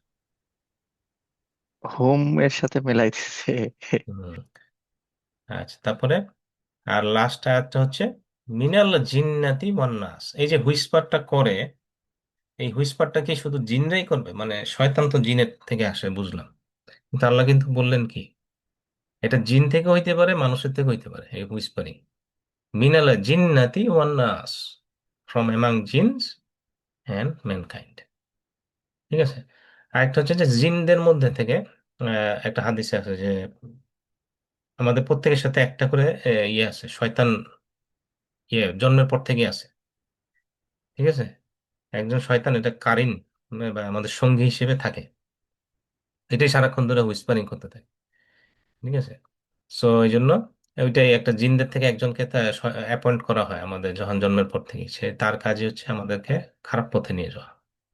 হোম এর সাথে মেলাইতেছে। আচ্ছা, তারপরে আর লাস্ট আয়াতটা হচ্ছে মিনাল জিন্নাতি ওয়ান নাস। এই যে হুইসপারটা করে, এই হুইসপারটা কি শুধু জিনরাই করবে? মানে শয়তান তো জিনের থেকে আসে বুঝলাম, কিন্তু আল্লাহ কিন্তু বললেন কি, এটা জিন থেকে হইতে পারে, মানুষের থেকে হইতে পারে এই হুইসপারিং। মিনাল জিন্নাতি ওয়ান নাস, from among jinns and mankind. ঠিক আছে। আরেকটা হচ্ছে যে জিনদের মধ্যে থেকে, একটা হাদিসে আছে যে আমাদের প্রত্যেকের সাথে একটা করে ইয়ে আছে, শয়তান, ইয়ে জন্মের পর থেকে আছে। ঠিক আছে, একজন শয়তান, এটা কারিন, বা আমাদের সঙ্গী হিসেবে থাকে, এটাই সারাক্ষণ ধরে হুইসপারিং করতে থাকে। ঠিক আছে, সো এই জন্য ওইটাই একটা জিনদের থেকে একজনকে অ্যাপয়েন্ট করা হয় আমাদের যখন জন্মের পর থেকে, সে তার কাজই হচ্ছে আমাদেরকে খারাপ পথে নিয়ে যাওয়া,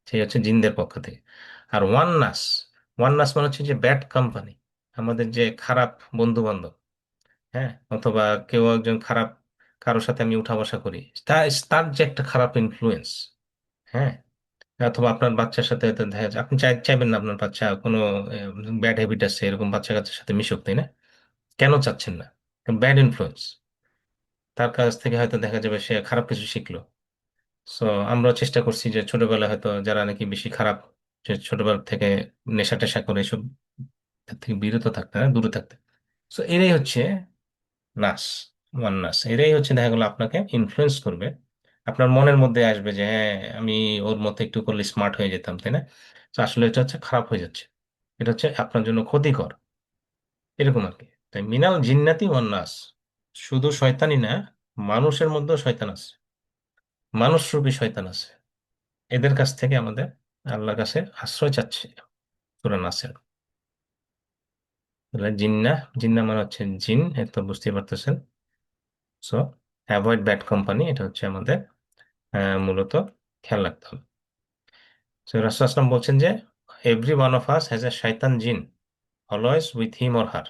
সেই হচ্ছে জিনদের পক্ষ থেকে। আর ওয়ান্নাস, ওয়ান্নাস মানে হচ্ছে যে ব্যাড কোম্পানি, আমাদের যে খারাপ বন্ধু বান্ধব, হ্যাঁ, অথবা কেউ একজন খারাপ, কারোর সাথে আমি উঠা বসা করি, তার তার যে একটা খারাপ ইনফ্লুয়েন্স। হ্যাঁ, অথবা আপনার বাচ্চার সাথে হয়তো দেখা যায়, আপনি চাইবেন না আপনার বাচ্চা কোনো ব্যাড হ্যাবিট আছে এরকম বাচ্চা কাচ্চার সাথে মিশুক, তাই না? কেন চাচ্ছেন না? ব্যাড ইনফ্লুয়েন্স, তার কাছ থেকে হয়তো দেখা যাবে সে খারাপ কিছু শিখলো। সো আমরা চেষ্টা করছি যে ছোটবেলায় হয়তো যারা নাকি বেশি খারাপ, যে ছোটবেলা থেকে নেশা টেশা করে এসব থেকে বিরত থাকতে, না দূরে থাকতে। সো এরাই হচ্ছে নাস, ওয়ান নাস, এরাই হচ্ছে দেখা গেলো আপনাকে ইনফ্লুয়েন্স করবে, আপনার মনের মধ্যে আসবে যে হ্যাঁ, আমি ওর মতো একটু করলে স্মার্ট হয়ে যেতাম, তাই না? তো আসলে এটা হচ্ছে খারাপ হয়ে যাচ্ছে, এটা হচ্ছে আপনার জন্য ক্ষতিকর, এরকম আর কি। তাই মিনাল জিন্নাতি ওয়ান নাস, শুধু শয়তানি না, মানুষের মধ্যেও শয়তান আছে, মানুষরূপী শয়তান আছে, এদের কাছ থেকে আমাদের আল্লাহর কাছে আশ্রয় চাচ্ছে। সূরা নাসের, তাহলে জিন্না, জিন্না মানে হচ্ছে জিন, এ তো বুঝতেই পারতেছেন। সো অ্যাভয়েড ব্যাড কোম্পানি, এটা হচ্ছে আমাদের মূলত খেয়াল রাখতে হবে। তো রাসূল সাল্লাল্লাহু আলাইহি ওয়াসাল্লাম বলছেন যে every one of us has a শয়তান জিন always with him or her,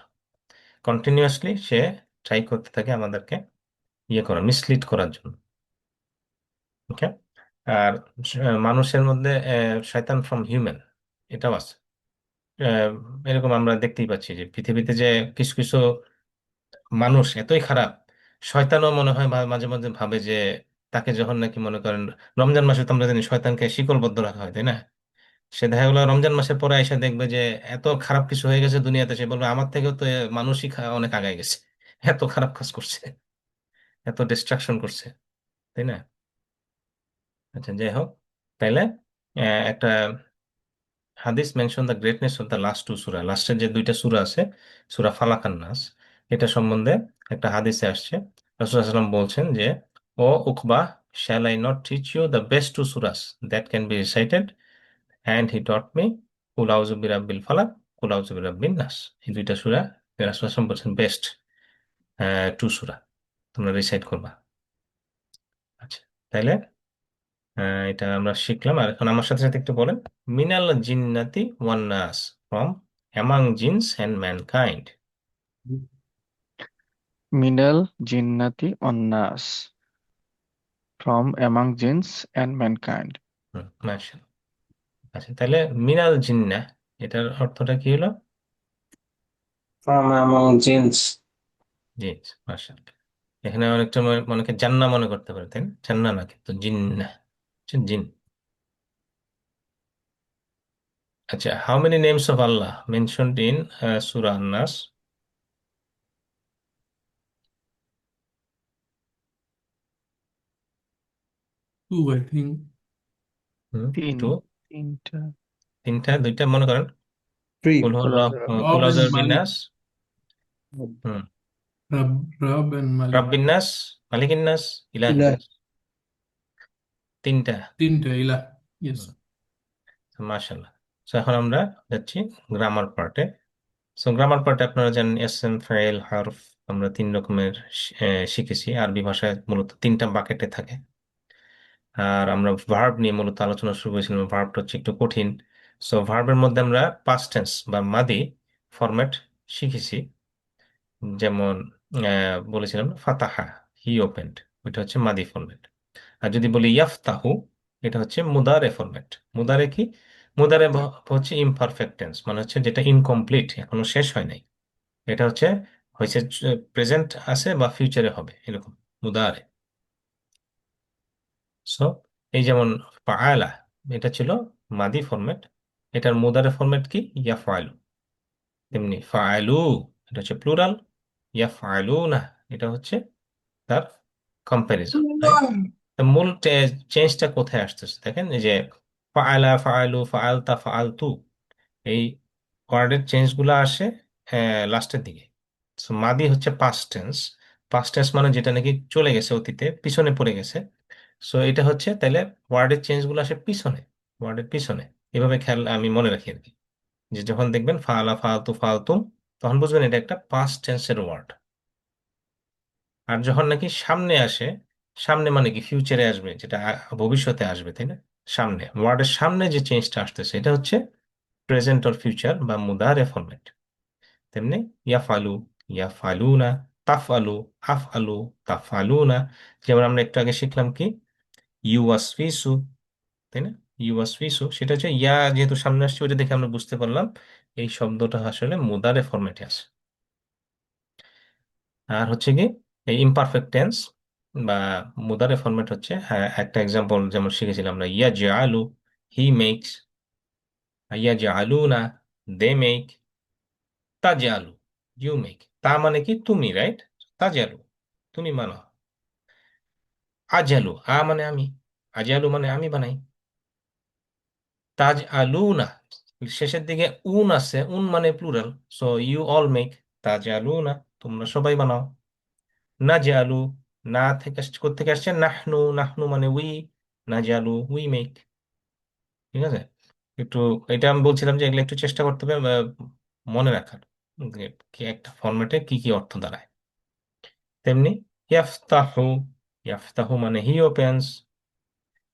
continuously say try করতে থাকে আমাদেরকে ইয়ে করা, মিসলিড করার জন্য। ওকে। আর মানুষের মধ্যে শয়তান ফ্রম হিউম্যান, এটাও আছে। আহ, এরকম আমরা দেখতেই পাচ্ছি যে পৃথিবীতে যে কিছু কিছু মানুষ এতই খারাপ, শয়তানও মনে হয় মাঝে মাঝে ভাবে যে তাকে যখন নাকি মনে করেন রমজান মাসে তো আমরা জানি শয়তানকে শিকলবদ্ধ রাখা হয়, তাই না? সে দেখা গেলো রমজান মাসের পরে এসে দেখবে যে এত খারাপ কিছু হয়ে গেছে দুনিয়াতে, সে বলবে আমার থেকেও তো মানুষই অনেক আগায় গেছে, এত খারাপ কাজ করছে, এত ডিস্ট্রাকশন করছে, তাই না? আচ্ছা, যাই হোক, তাইলে একটা হাদিস mention the greatness of the last two সূরা, লাস্টের যে দুইটা সূরা আছে, সূরা ফালাক আর নাস, এটা সম্বন্ধে একটা হাদিসে আসছে। রাসূলুল্লাহ সাল্লাল্লাহু আলাইহি ওয়াসাল্লাম বলছেন যে, O Uqba, shall I not teach you the best two সূরাস that can be recited, and he taught me কুল আউযু বিরাব্বিল ফালাক, কুল আউযু বিরাব্বিন নাস। এই দুইটা সূরা রাসূলুল্লাহ সাল্লাল্লাহু আলাইহি ওয়াসাল্লাম বলছেন বেস্ট টু সূরা, তোমরা রিসাইট করবা। আচ্ছা, তাইলে এটা আমরা শিখলাম। আর এখন আমার সাথে সাথে একটু বলেন, মিনাল জিন্নাতি ওয়ান নাস, ফ্রম অ্যামাং জিনস অ্যান্ড ম্যানকাইন্ড। মিনাল জিন্নাতি অন্নাস, ফ্রম অ্যামাং জিন্স অ্যান্ড ম্যানকাইন্ড। মাশাআল্লাহ। আচ্ছা, তাহলে মিনাল জিন্না, এটার অর্থটা কি হলো? From among jinns. জিন্স। মাশাআল্লাহ। এখানে অনেকটা মনেকে জান্না মনে করতে পারে, তাই না? জান্না না, কিন্তু জিন্না, জিন। আচ্ছা, how many names of Allah mentioned in সূরা আন-নাস? Two, I think. তিন টু, তিনটা। তিনটা, দুইটা মনে করেন। Three. কুল কুল হল্লাহ, আউযু বিরাব্বিল কুল Rob আউযু and বিরাব্বিন Malik. নাস, হুম, Rob and Malik. রাব্বিন নাস, মালিকিন নাস, ইলাহিন Ilah. নাস, তিনটা। তিনটা ইলা। Yes. মাশাআল্লাহ। তো এখন আমরা যাচ্ছি গ্রামার পার্টে। সো গ্রামার পার্টে আপনারা জানেন এসএম, ফাইল, হারফ, আমরা তিন রকমের শিখেছি। আরবি ভাষায় মূলত তিনটা বাকেটে থাকে। আর আমরা ভার্ব নিয়ে মূলত আলোচনা শুরু করেছিলাম, ভার্বটা হচ্ছে একটু কঠিন। সো ভার্বের মধ্যে আমরা পাস্ট টেন্স বা মাদি ফরম্যাট শিখেছি। যেমন বলেছিলাম ফাতাহা, হি ওপেন্ড, ওইটা হচ্ছে মাদি ফরম্যাট। আর যদি বলি ইয়াফতাহু, এটা হচ্ছে মুদারে ফরম্যাট। মুদারে কি? মুদারে হচ্ছে ইমপারফেক্ট টেন্স, মানে হচ্ছে যেটা ইনকমপ্লিট, এখনো শেষ হয় নাই। এটা হচ্ছে হয়েছে প্রেজেন্ট আছে বা ফিউচারে হবে, এরকম মুদারে। সো এই যেমন ফাআলা, এটা ছিল মাদি ফরম্যাট, এটার মুদারে ফরম্যাট কি? ইয়াফআলু। তেমনি ফাআলু, এটা হচ্ছে প্লুরাল। ইয়াফআলুনা, এটা হচ্ছে তার কম্প্যারিজন, রাইট? মূল চেঞ্জটা কোথায় আসতেছে দেখেন, এই যে ফাআলা, ফাআলু, ফাআলতা, ফাআলতু, এই ওয়ার্ডের চেঞ্জ গুলো আসে লাস্টের দিকে। So, মাদি হচ্ছে পাস্ট টেন্স। পাস্ট টেন্স মানে যেটা নাকি চলে গেছে, অতীতে পিছনে পড়ে গেছে। সো এটা হচ্ছে তাহলে ওয়ার্ডের চেঞ্জ গুলো আসে পিছনে, ওয়ার্ডের পিছনে। এভাবে খেয়াল আমি মনে রাখি আর কি, যে যখন দেখবেন ফাআলা, ফাআলতু, ফাআলতুম, তখন বুঝবেন এটা একটা পাস্ট টেন্সের ওয়ার্ড। আর যখন নাকি সামনে আসে, সামনে মানে কি ফিউচারে আসবে, যেটা ভবিষ্যতে আসবে, তাই না? সামনে, ওয়ার্ডের সামনে যে চেঞ্জটা আসতেছে, এটা হচ্ছে প্রেজেন্ট অর ফিউচার বা মুদারে ফরম্যাট। তেমনি ইয়াফালু, ইয়াফালুনা, তাফআলু, আফআলু, তাফআলুনা। যেমন আমরা একটু আগে শিখলাম কি, ইউওয়াসফিসু, তাই না? ইউওয়াসফিসু, সেটা হচ্ছে ইয়া যেহেতু সামনে আসছে, ওইটা দেখে আমরা বুঝতে পারলাম এই শব্দটা আসলে মুদারে ফরম্যাটে আছে। আর হচ্ছে কি, এই ইমপারফেক্ট টেন্স বা মুদারে ফরম্যাট হচ্ছে, একটা এক্সাম্পল যেমন শিখেছিলাম আমরা, ইয়া জাআলু, হি মেক্স, ইয়া জাআলুনা, দে মেক, তাজআলু, ইউ মেক। তা মানে কি? তুমি, রাইট? তাজআলু, তুমি বানাও। আজআলু, মানে আমি, আজআলু মানে আমি বানাই। তাজআলুনা, শেষের দিকে উন আছে, উন মানে plural, so you all make. তাজআলুনা, তোমরা সবাই বানাও। নাজআলু, না থেকে কোত্থেকে আসছে? নাহনু, নাহনু মানে উই, নাজআলু, উই মেক। ঠিক আছে? একটু, এটা আমি বলছিলাম যে এগুলো একটু চেষ্টা করতে হবে মনে রাখার, যে কি একটা ফরম্যাটে কি কি অর্থ দাঁড়ায়। তেমনি ইয়াফতাহু, ইয়াফতাহু মানে হি ওপেন্স,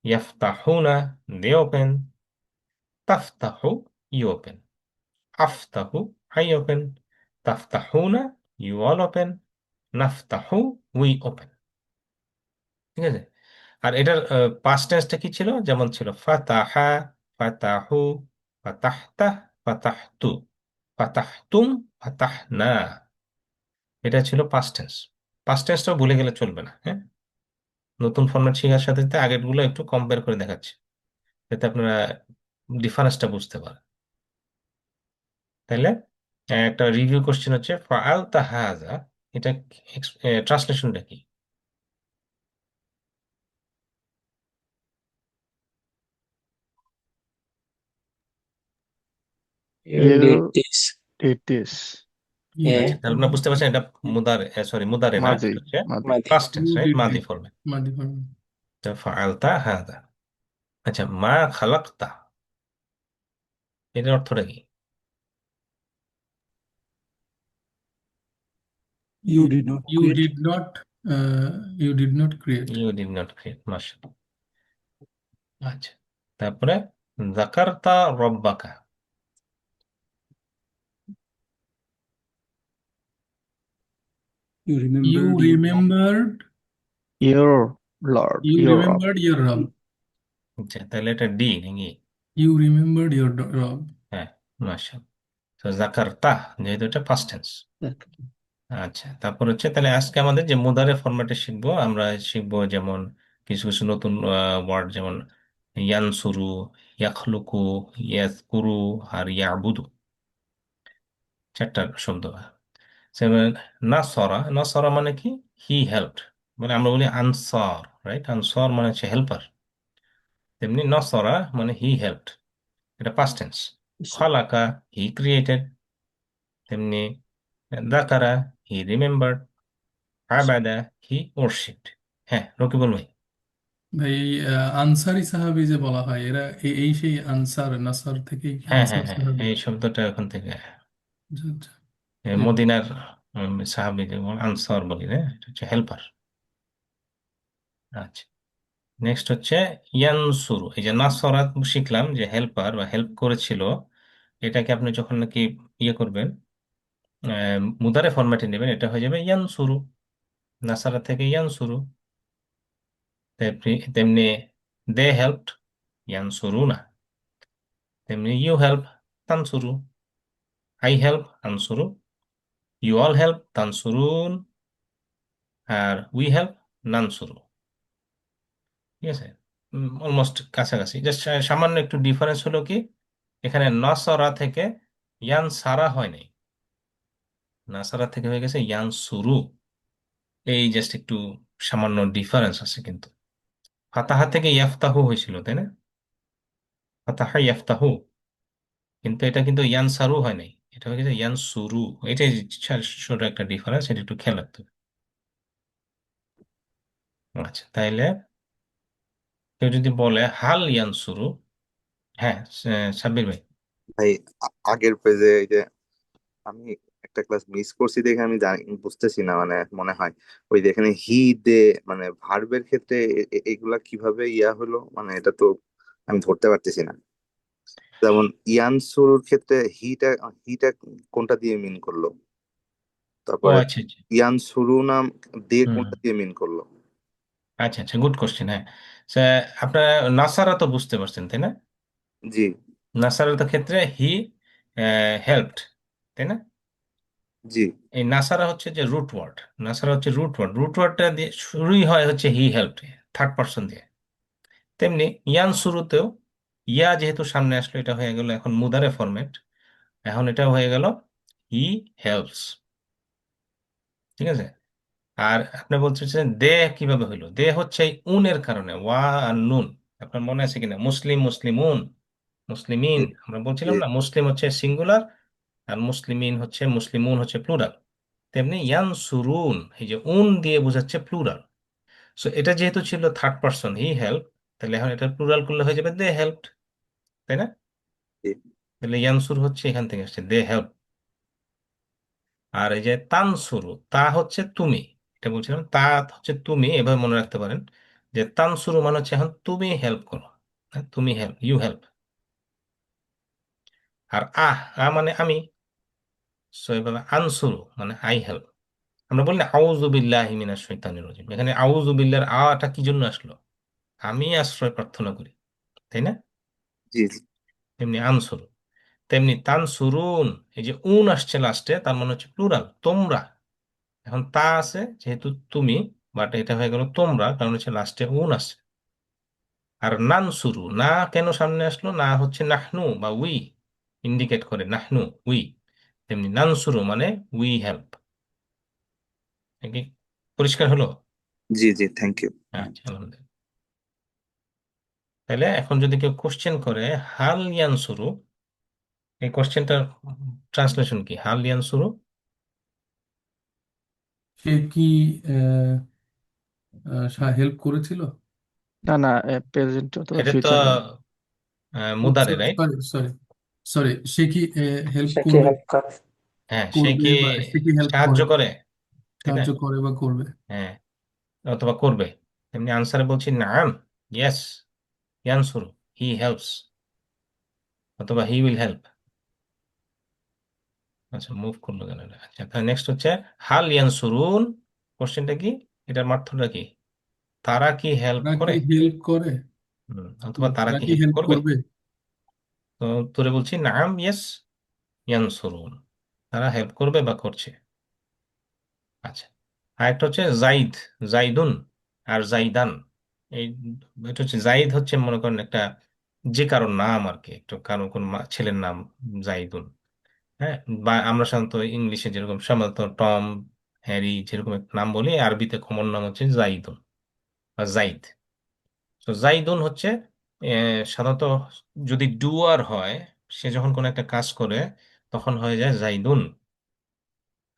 ইয়াফতাহুনা, দে ওপেন, তাফতাহু, ইউ ওপেন, আফতাহু, I open. তাফতাহুনা, you all open. নাফতাহু, we open। ঠিক আছে। আর এটার পাস্ট টেন্সটা কি ছিল? যেমন ছিল ফাতাহা, ফাতাহু, ফাতাহতা, ফাতাহতু, ফাতাহতুম, ফাতাহনা। এটা ছিল পাস্ট টেন্স। পাস্ট টেন্সটাও ভুলে গেলে চলবে না, হ্যাঁ। নতুন ফরম্যাট শেখার সাথে সাথে আগের গুলো একটু কম্পেয়ার করে দেখাচ্ছি, যাতে আপনারা ডিফারেন্সটা বুঝতে পারেন। তাইলে একটা রিভিউ কোশ্চেন হচ্ছে ফাআলতা হাযা, এটা ট্রান্সলেশনটা কি? You did this. did this. Yeah. আচ্ছা, তাহলে আপনারা বুঝতে পারছেন এটা মুদারে, সরি মুদারে না, মাদি এটা হচ্ছে মাদি Madhi. Past tense, You right? did মাদি this. ফর্মে। মাদি ফর্ম। তো ফাআলতা হাযা। আচ্ছা, মা খালাকতা, এটার অর্থটা কি? You did not You create. did not you did not create. You did not create, মাশাআল্লাহ। আচ্ছা, তারপরে যাকারতা রব্বাকা, You You remembered your remembered your Lord, you your Rob. remembered your Rob. আচ্ছা, তাহলে এটা ডি নাকি? You remembered your Rob. হ্যাঁ, মাশাআল্লাহ। তো জাকারতা, যেহেতু এটা পাস্ট টেন্স। back. আচ্ছা, তারপর হচ্ছে তাহলে আজকে আমাদের যে মুদারে ফরম্যাটে শিখবো, আমরা শিখবো যেমন কিছু কিছু নতুন ওয়ার্ড, যেমন ইয়ানসুরু, ইয়াখলুকু, ইয়াজকুরু, আর ইয়াবুদু, চারটা শব্দ। যেমন নাসরা, নাসরা মানে কি? হি হেল্পড, মানে আমরা বলি আনসার, রাইট? আনসার মানে হচ্ছে হেল্পার। তেমনি নসরা মানে হি হেল্পড, এটা পাস্ট টেন্স। খালাকা, হি ক্রিয়েটেড। তেমনি দাকারা, হি রিমেম্বার্ড। আবাদা, হি ওরশিপড। হ্যাঁ, রকিবুল ভাই। ভাই আনসারি সাহাবী যে বলা হয়, এরা এই সেই আনসার নাসার থেকেই কি হ্যাঁ, হ্যাঁ, আনসার হ্যাঁ, সাহাবী? এই শব্দটা ওখান থেকে আচ্ছা, আচ্ছা। মদিনার সাহাবী যেমন আনসার বলি, হ্যাঁ, এটা হচ্ছে হেল্পার। আচ্ছা, নেক্সট হচ্ছে ইয়ানসুরু। এই যে নাসরা শিখলাম যে হেল্পার বা হেল্প করেছিল, এটাকে আপনি যখন নাকি ইয়ে করবেন, মুদারে ফরম্যাটে নেবেন, এটা হয়ে যাবে ইয়ানসুরু। নাসারা থেকে ইয়ানসুরু। তেমনি দে হেল্পড, ইয়ানসুরু না। তেমনি ইউ হেল্প, তানসুরু। আই হেল্প, আনসুরু। ইউ অল হেল্প, তানসুরুন। আর উই হেল্প, নানসুরু। ঠিক আছে, অলমোস্ট কাছাকাছি। জাস্ট সামান্য একটু ডিফারেন্স হলো কি, এখানে নসরা থেকে ইয়ান সারা হয় নাই, নাসারা থেকে হয়ে গেছে ইয়ান সুরু। এই জাস্ট একটু সামান্য ডিফারেন্স আছে কিন্তু। ফাতাহা থেকে ইয়াফতাহু হয়েছিল, তাই না? ফাতাহা ইয়াফতাহু, কিন্তু এটা কিন্তু ইয়ান সারু হয় নাই, এটা হয়ে গেছে ইয়ান সুরু। এটাই ছোট একটা ডিফারেন্স, এটা একটু খেয়াল রাখতে হবে। আচ্ছা, তাইলে কেউ যদি বলে হাল ইয়ান সুরু, হ্যাঁ, সাব্বির ভাই। ভাই আগের পেজে এই যে আমি একটা ক্লাস মিস করছি দেখে আমি জানি বুঝতেছি না, মানে মনে হয় ওই যে এখানে হি দে মানে ভার্বের ক্ষেত্রে এগুলা কিভাবে ইয়া হলো, মানে এটা তো আমি ধরতে পারতেছি না। যেমন ইয়ানসুর ক্ষেত্রে হিটা হিটা কোনটা দিয়ে মিন করলো, ও তারপরে আচ্ছা, আচ্ছা। ইয়ানসুরু নাম দিয়ে হুম, কোনটা দিয়ে মিন করলো। আচ্ছা, আচ্ছা, গুড কোশ্চেন। হ্যাঁ, সে আপনার নাসারা তো বুঝতে পারছেন, তাই না? জি নাসারার ক্ষেত্রে হি হেল্পড, তাই না? জি এই নাসারা হচ্ছে যে রুট ওয়ার্ড, নাসারা হচ্ছে রুট ওয়ার্ড, রুট ওয়ার্ডটা দিয়ে শুরুই হয় হচ্ছে হি হেল্পড, থার্ড পার্সন দিয়ে। তেমনি ইয়ান শুরুতেও ইয়া যেহেতু সামনে আসলো, এটা হয়ে গেল এখন মুদারে ফরম্যাট, এখন এটা হয়ে গেল হি হেল্পস। ঠিক আছে। আর আপনি বলতেছেন দে কিভাবে হইলো? দে হচ্ছে এই উনের কারণে, ওয়া আর নুন। আপনার মনে আছে কিনা মুসলিম, মুসলিমুন, মুসলিমিন, জি আমরা জি বলছিলাম না মুসলিম হচ্ছে সিঙ্গুলার, আর মুসলিমিন হচ্ছে, মুসলিমুন হচ্ছে প্লুরাল। তেমনি ইয়ানসুরুন, এই যে উন দিয়ে বোঝাচ্ছে প্লুরাল। সো এটা যেহেতু ছিল থার্ড পার্সন, হি হেল্প, তাহলে এখন এটা প্লুরাল করলে হয়ে যাবে দে হেল্পড, তাই না? জি তাহলে ইয়ানসুর হচ্ছে এখান থেকে আসছে, দে হেল্প। আর এই যে তানসুরু, তা হচ্ছে তুমি, এটা বলছিলাম, তা হচ্ছে তুমি, এভাবে মনে রাখতে পারেন যে তানসুরু মানে হচ্ছে এখন তুমি হেল্প করো, হ্যাঁ, তুমি হেল্প, ইউ হেল্প। আর আহ, আ মানে আমি, সো এভাবে আনসুরু মানে আই হেল্প। আমরা বলি না আউযু বিল্লাহি মিনাশ শাইতানির রাজিম, এখানে আউযু বিল্লাহর আটা কি জন্য আসলো? আমি আশ্রয় প্রার্থনা করি, তাই না? জি জি। তেমনি আনসুরু, তেমনি তানসুরুন, এই যে উন আসছে লাস্টে তার মানে হচ্ছে প্লুরাল, তোমরা। এখন তা আছে যেহেতু তুমি, বাট এটা হয়ে গেল তোমরা, কারণ হচ্ছে লাস্টে উন আছে। আর নানসুরু না কেন সামনে আসলো? না হচ্ছে নাহনু বা উই, ইন্ডিকেট করে নাহনু, উই। তেমনি নানসুরু মানে উই হেল্প। কি পরিষ্কার হলো? জি জি, থ্যাংক ইউ। আচ্ছা, আলহামদুলিল্লাহ। তাহলে এখন যদি কেউ কোশ্চেন করে হাল ইয়ানসুরু, এই কোশ্চেনটার ট্রান্সলেশন কি? হাল ইয়ানসুরু, সে কি হেল্প করেছিল? না না, প্রেজেন্ট অথবা এটা তো ফিউচারে। মুদারে, রাইট? সরি সরি সরি, সে কি হেল্প সে কি করবে? হেল্প করে? হ্যাঁ, সে করবে কি বা সে কি হেল্প সাহায্য করে, করে, তাই না? সাহায্য করে বা করবে? হ্যাঁ, অথবা করবে। তেমনি আনসারে বলছি নাম, ইয়েস, ইয়ানসুরু, হি হেল্পস, অথবা হি উইল হেল্প। আচ্ছা, মুভ করলো কেন এটা? আচ্ছা, তাহলে নেক্সট হচ্ছে হাল ইয়ানসুরুন। কোশ্চেনটা কি? এটার অর্থটা কি? তারা কি হেল্প তারা কি করে? হেল্প করে? অথবা তারা তারা কি কি হেল্প হেল্প করবে? করবে? তো উত্তরে বলছি নাম, ইয়েস, ইয়ানসুরুন, তারা হেল্প করবে বা করছে। আচ্ছা, আরেকটা হচ্ছে জাইদ, জাইদুন আর জাইদান। এই এটা হচ্ছে জাইদ হচ্ছে মনে করেন একটা যে কারোর নাম আর কি, একটু কারো কোন ছেলের নাম জাইদুন। হ্যাঁ, বা আমরা সাধারণত ইংলিশে যেরকম সাধারণত টম, হ্যারি যেরকম একটা নাম বলি, আরবিতে কমন নাম হচ্ছে জাইদুন বা জাইদ। তো জাইদুন হচ্ছে সাধারণত যদি ডুয়ার হয়, সে যখন কোনো একটা কাজ করে তখন হয়ে যায় জাইদুন।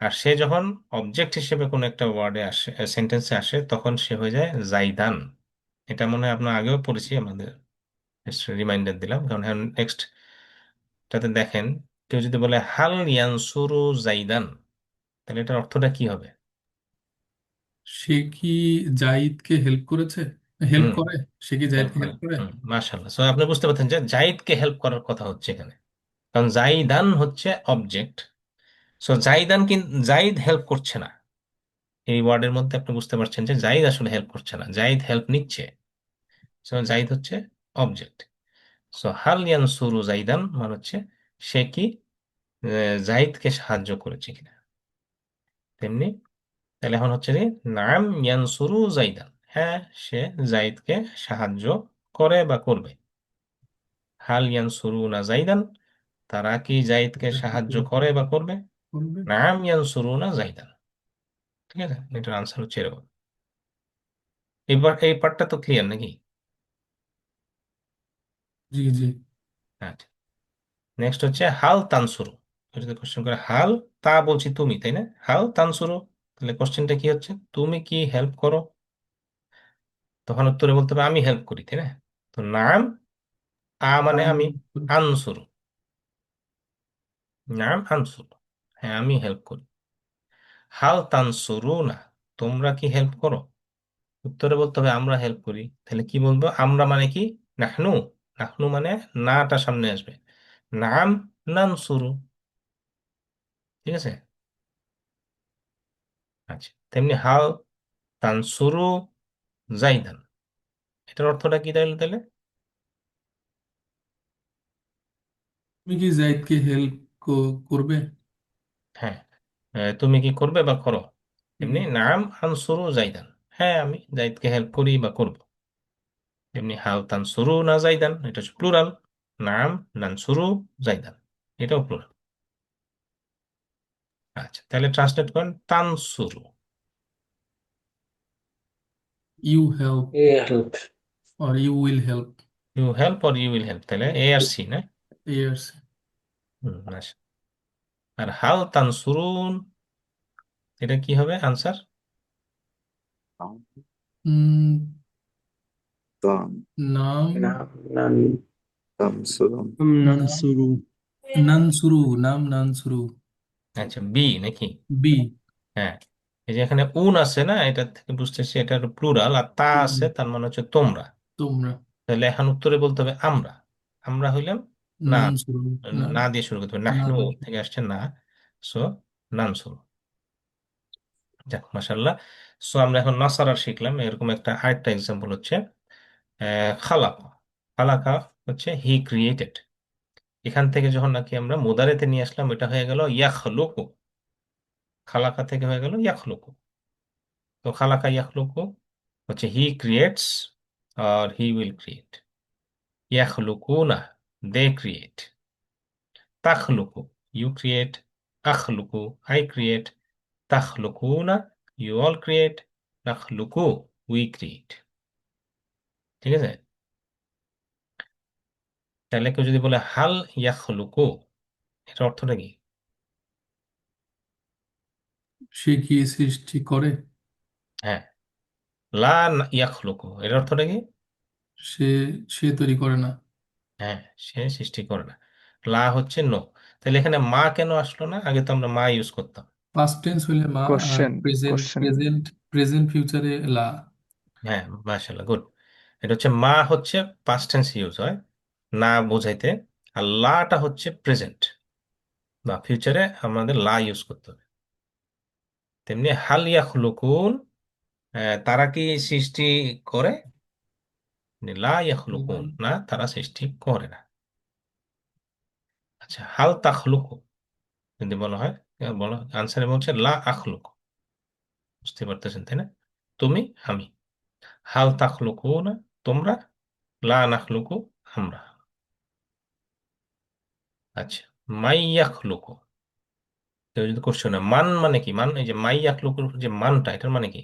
আর সে যখন অবজেক্ট হিসেবে কোনো একটা ওয়ার্ডে আসে, সেন্টেন্সে আসে, তখন সে হয়ে যায় জাইদান। এটা মনে হয় আপনার আগেও পড়েছি, আমাদের রিমাইন্ডার দিলাম। কারণ নেক্সট টাতে দেখেন, কেউ যদি বলে হাল ইয়ানসুরু জাইদান, তাহলে এটার অর্থটা কি হবে? সে কি জাহিদকে হেল্প করেছে, হেল্প হুম, করে? সে কি হেল্প জাহিদকে করে। হেল্প করে? হুম, মাশাআল্লাহ। সো আপনি বুঝতে পারছেন যে জাইদকে হেল্প করার কথা হচ্ছে এখানে, কারণ জাইদান হচ্ছে অবজেক্ট। সো জাইদান কিন্তু জাইদ হেল্প করছে না। এই ওয়ার্ডের মধ্যে আপনি বুঝতে পারছেন যে জাইদ আসলে হেল্প করছে না, জাইদ হেল্প নিচ্ছে। সো জাইদ হচ্ছে অবজেক্ট। সো হাল ইয়ানসুরু জাইদান মানে হচ্ছে সে কি জাইদকে সাহায্য করেছে কিনা। তেমনি তাহলে এখন হচ্ছে যে নাম ইয়ানসুরু জাইদান, হ্যাঁ সে জাইদকে সাহায্য করে বা করবে। হাল ইয়ানসুরু না জাইদান, তারা কি জাইদকে তারা কি সাহায্য করে করে বা করবে? করবে? নাম ইয়ানসুরু না জাইদান। ঠিক আছে, এটার আনসার হচ্ছে এরকম। এবার এই পার্টটা তো ক্লিয়ার নাকি? জি জি। আচ্ছা, নেক্সট হচ্ছে হাল তানসুরু। কেউ যদি কোশ্চেন করে হাল, তা বলছি তুমি, তাই না? হাল তানসুরু, তাহলে কোশ্চেনটা কি হচ্ছে? তুমি কি হেল্প করো? তখন উত্তরে বলতে হবে আমি হেল্প করি, তাই না? তো নাম, মানে আমি, আনসুরু, নাম আনসুরু, হ্যাঁ আমি হেল্প করি। হাল তানসুরু না, তোমরা কি হেল্প করো? উত্তরে বলতে হবে আমরা হেল্প করি। তাহলে কি বলবো? আমরা মানে কি? নাহনু, নাহনু মানে নাটা সামনে আসবে, নাম নানসুরু। ঠিক আছে। আচ্ছা, তেমনি হাল তানসুরু জাইদান, এটার অর্থটা কি তাহলে? তাহলে তুমি কি জাহিদকে হেল্প করবে? হ্যাঁ, তুমি কি করবে বা করো? হুম, তেমনি নাম আনসুরু জাইদান, হ্যাঁ আমি জাইদকে হেল্প করি বা করব। তেমনি হাল তানসুরু না জাইদান, এটা হচ্ছে প্লুরাল, নাম নানসুরু জাইদান, এটাও প্লুরাল। আচ্ছা, তাহলে ট্রান্সলেট করেন তানসুরু। You help help. Or you will help. You help or you will help, তাহলে এ আর সি না? ইয়ার্স। আচ্ছা। আর হাল তানসুরুন, এটা কি হবে আনসার? নাম নাম নাম তামসুরুন। নানসুরু। নানসুরু, নাম নানসুরু। আচ্ছা, বি নাকি? বি। হ্যাঁ, এই যে এখানে উন আছে না, এটা থেকে বুঝতেছি এটা প্লুরাল, আর তা আছে তার মানে হচ্ছে তোমরা। তোমরা। তাহলে এখন উত্তরে বলতে হবে আমরা, আমরা হইলাম না, নানসুরু। না, না দিয়ে শুরু করতে হবে, না নাহনু বলছি। থেকে আসছে না, সো নানসুর। যাক মাশাল্লাহ। সো আমরা এখন নাসারার শিখলাম। এরকম একটা আরেকটা এক্সাম্পল হচ্ছে খালাকা। খালাকা হচ্ছে হি ক্রিয়েটেড। এখান থেকে যখন নাকি আমরা মুদারেতে নিয়ে আসলাম, এটা হয়ে গেল ইয়াখলুকু। খালাকা থেকে হয়ে গেল ইয়াখলুকু। তো খালাকা ইয়াখলুকু হচ্ছে হি ক্রিয়েটস আর হি উইল ক্রিয়েট। ইয়াখলুকুনা দে ক্রিয়েট। তাখলুকু ইউ ক্রিয়েট। আখলুকু আই ক্রিয়েট। তাখলুকুনা ইউ অল ক্রিয়েট। নাখলুকু উই ক্রিয়েট। ঠিক আছে? তাহলে কেউ যদি বলে হাল ইয়াখলুকু, এর অর্থটা কি? সে কি সৃষ্টি করে? হ্যাঁ। লা ইয়াখলুকু, এর অর্থটা কি? সে সে তৈরি করে না। হ্যাঁ, সে সৃষ্টি করে না। লা হচ্ছে নো। তাহলে এখানে মা কেন আসলো না? আগে তো আমরা মা ইউজ করতাম। পাস্ট টেন্স হইলে মা, আর question present question present present ফিউচারে লা। হ্যাঁ, মাশাআল্লাহ, গুড। এটা হচ্ছে মা হচ্ছে পাস্ট টেন্স ইউজ হয় না বোঝাইতে, আর লাটা হচ্ছে প্রেজেন্ট বা ফিউচারে আমাদের লা ইউজ করতে হবে। তেমনি হাল ইয়াখলুকুন, তারা কি সৃষ্টি করে? লা ইয়াখলুকুন, না তারা সৃষ্টি করে না। আচ্ছা, হাল তাখলুকু যদি বলা হয়, বলো আনসার হচ্ছে লা আখলুকু। বুঝতে পারতেছেন তাই না? তুমি, আমি। হাল তাখলুকু না তোমরা। লা নাখলুকু আমরা। আচ্ছা, মাই ইয়াখলুকু। কেউ যদি কোশ্চেন মান মানে কি, মান, এই যে মাই ইয়াখলুকুর যে মানটা, এটার মানে কি?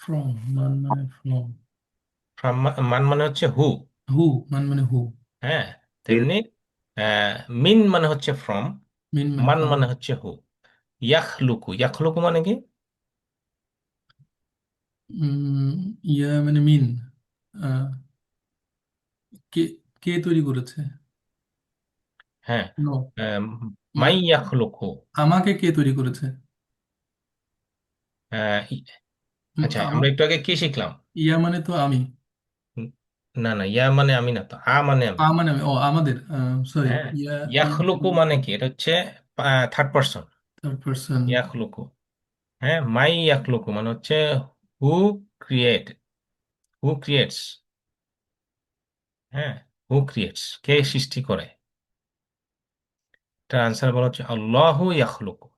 ফ্রম, মান মানে ফ্রম। মান মানে হচ্ছে হু। হু, মান মানে হু। হ্যাঁ। তেমনি মিন মানে হচ্ছে ফ্রম। মিন মানে মান ফ্রম। মানে হচ্ছে হু। ইয়াখলুকু, ইয়াখলুকু মানে কি? উম, ইয়া মানে মিন। আহ, কে কে তৈরি করেছে? হ্যাঁ। নো, আহ, মাই ইয়াখলুকু। আমাকে কে তৈরি করেছে? আহ, ই- আচ্ছা, আমার, আমরা একটু আগে কি শিখলাম? ইয়া মানে তো আমি। উম, না না, ইয়া মানে আমি না তো, আ মানে আমি। মানে আমি, ও আমাদের, সরি। হ্যাঁ। ইয়া ইয়া ইয়াখলুকু মানে কি? এটা হচ্ছে থার্ড পারসন। Third person. ইয়াখলুকু। হ্যাঁ, মাই ইয়াখলুকু মানে হচ্ছে হু ক্রিয়েট, হু ক্রিয়েটস। হ্যাঁ, হু ক্রিয়েটস, কে সৃষ্টি করে? তার আনসার বলা হচ্ছে আল্লাহু ইয়াখলুকু।